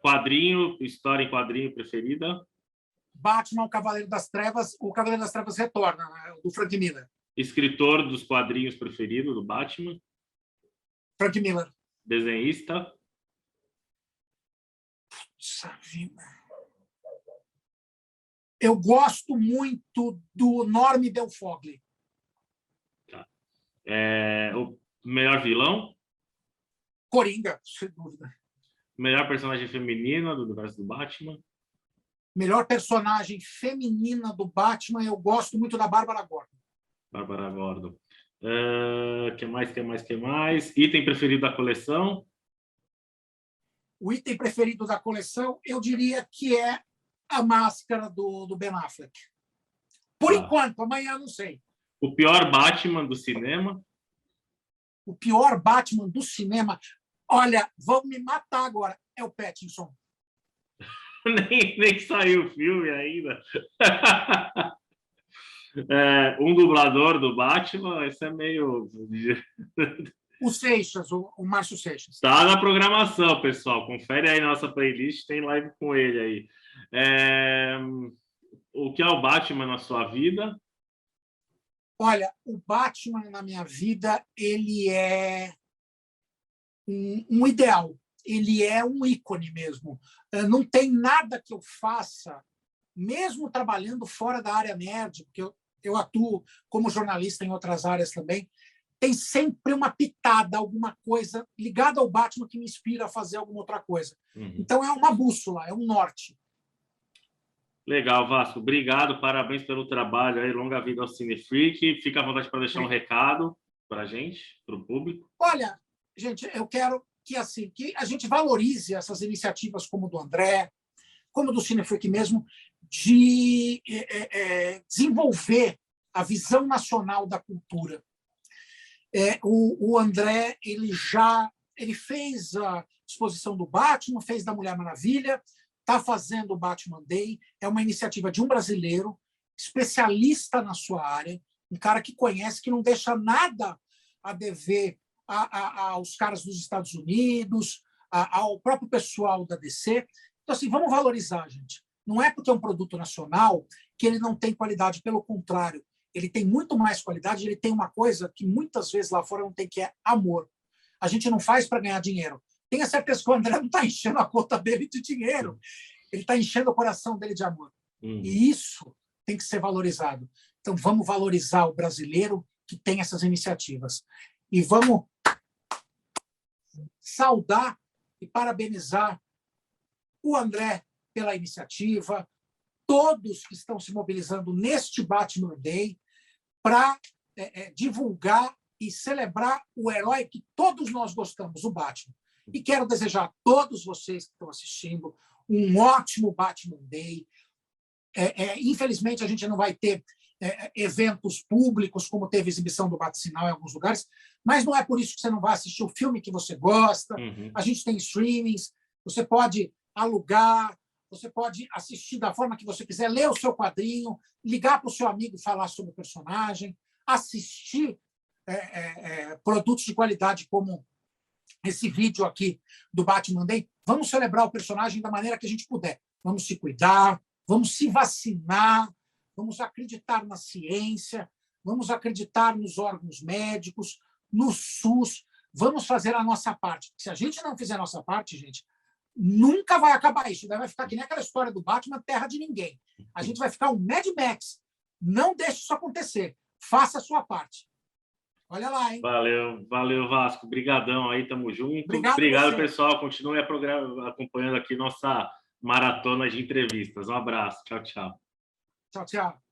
Quadrinho, história em quadrinho preferida? Batman, o Cavaleiro das Trevas retorna, né? Do Frank Miller. Escritor dos quadrinhos preferido do Batman? Frank Miller. Desenhista? Eu gosto muito do Norm Del Fogli. Tá. O melhor vilão? Coringa, sem dúvida. Melhor personagem feminina do universo do Batman? Melhor personagem feminina do Batman, eu gosto muito da Bárbara Gordon. Bárbara Gordon. Que mais? Item preferido da coleção? O item preferido da coleção, eu diria que é a máscara do Ben Affleck. Por enquanto, amanhã não sei. O pior Batman do cinema? O pior Batman do cinema... Olha, vão me matar agora. É o Pattinson. nem saiu o filme ainda. Um dublador do Batman, esse é meio... O Seixas, o Márcio Seixas. Tá na programação, pessoal. Confere aí na nossa playlist, tem live com ele aí. O que é o Batman na sua vida? Olha, o Batman na minha vida, ele é um ideal. Ele é um ícone mesmo. Não tem nada que eu faça, mesmo trabalhando fora da área nerd, porque eu atuo como jornalista em outras áreas também, tem sempre uma pitada, alguma coisa ligada ao Batman que me inspira a fazer alguma outra coisa. Uhum. Então, é uma bússola, é um norte. Legal, Vasco. Obrigado, parabéns pelo trabalho aí, longa vida ao Cinefreak. Fica à vontade para deixar um recado para a gente, para o público. Olha, gente, eu quero assim, que a gente valorize essas iniciativas como do André, como do Cinefreak mesmo, de desenvolver a visão nacional da cultura. O André ele fez a exposição do Batman, fez da Mulher Maravilha, está fazendo o Batman Day, é uma iniciativa de um brasileiro, especialista na sua área, um cara que conhece, que não deixa nada a dever aos caras dos Estados Unidos, ao próprio pessoal da DC. Então, assim, vamos valorizar, gente. Não é porque é um produto nacional que ele não tem qualidade, pelo contrário, ele tem muito mais qualidade, ele tem uma coisa que muitas vezes lá fora não tem, que é amor. A gente não faz para ganhar dinheiro. Tenha certeza que o André não está enchendo a conta dele de dinheiro, ele está enchendo o coração dele de amor. E isso tem que ser valorizado. Então, vamos valorizar o brasileiro que tem essas iniciativas. E vamos saudar e parabenizar o André pela iniciativa, todos que estão se mobilizando neste Batman Day para divulgar e celebrar o herói que todos nós gostamos, o Batman. E quero desejar a todos vocês que estão assistindo um ótimo Batman Day. Infelizmente, a gente não vai ter eventos públicos, como teve exibição do Bate-Sinal em alguns lugares, mas não é por isso que você não vai assistir o filme que você gosta. A gente tem streamings, você pode alugar, você pode assistir da forma que você quiser, ler o seu quadrinho, ligar para o seu amigo e falar sobre o personagem, assistir produtos de qualidade como esse vídeo aqui do Batman Day. Vamos celebrar o personagem da maneira que a gente puder. Vamos se cuidar, vamos se vacinar, vamos acreditar na ciência, vamos acreditar nos órgãos médicos, no SUS, vamos fazer a nossa parte. Se a gente não fizer a nossa parte, gente, nunca vai acabar isso. Vai ficar que nem aquela história do Batman, terra de ninguém. A gente vai ficar um Mad Max. Não deixe isso acontecer. Faça a sua parte. Olha lá, hein? Valeu, Vasco. Obrigadão aí, tamo junto. Obrigado, pessoal. Continue acompanhando aqui nossa maratona de entrevistas. Um abraço. Tchau, tchau. Tchau, tchau.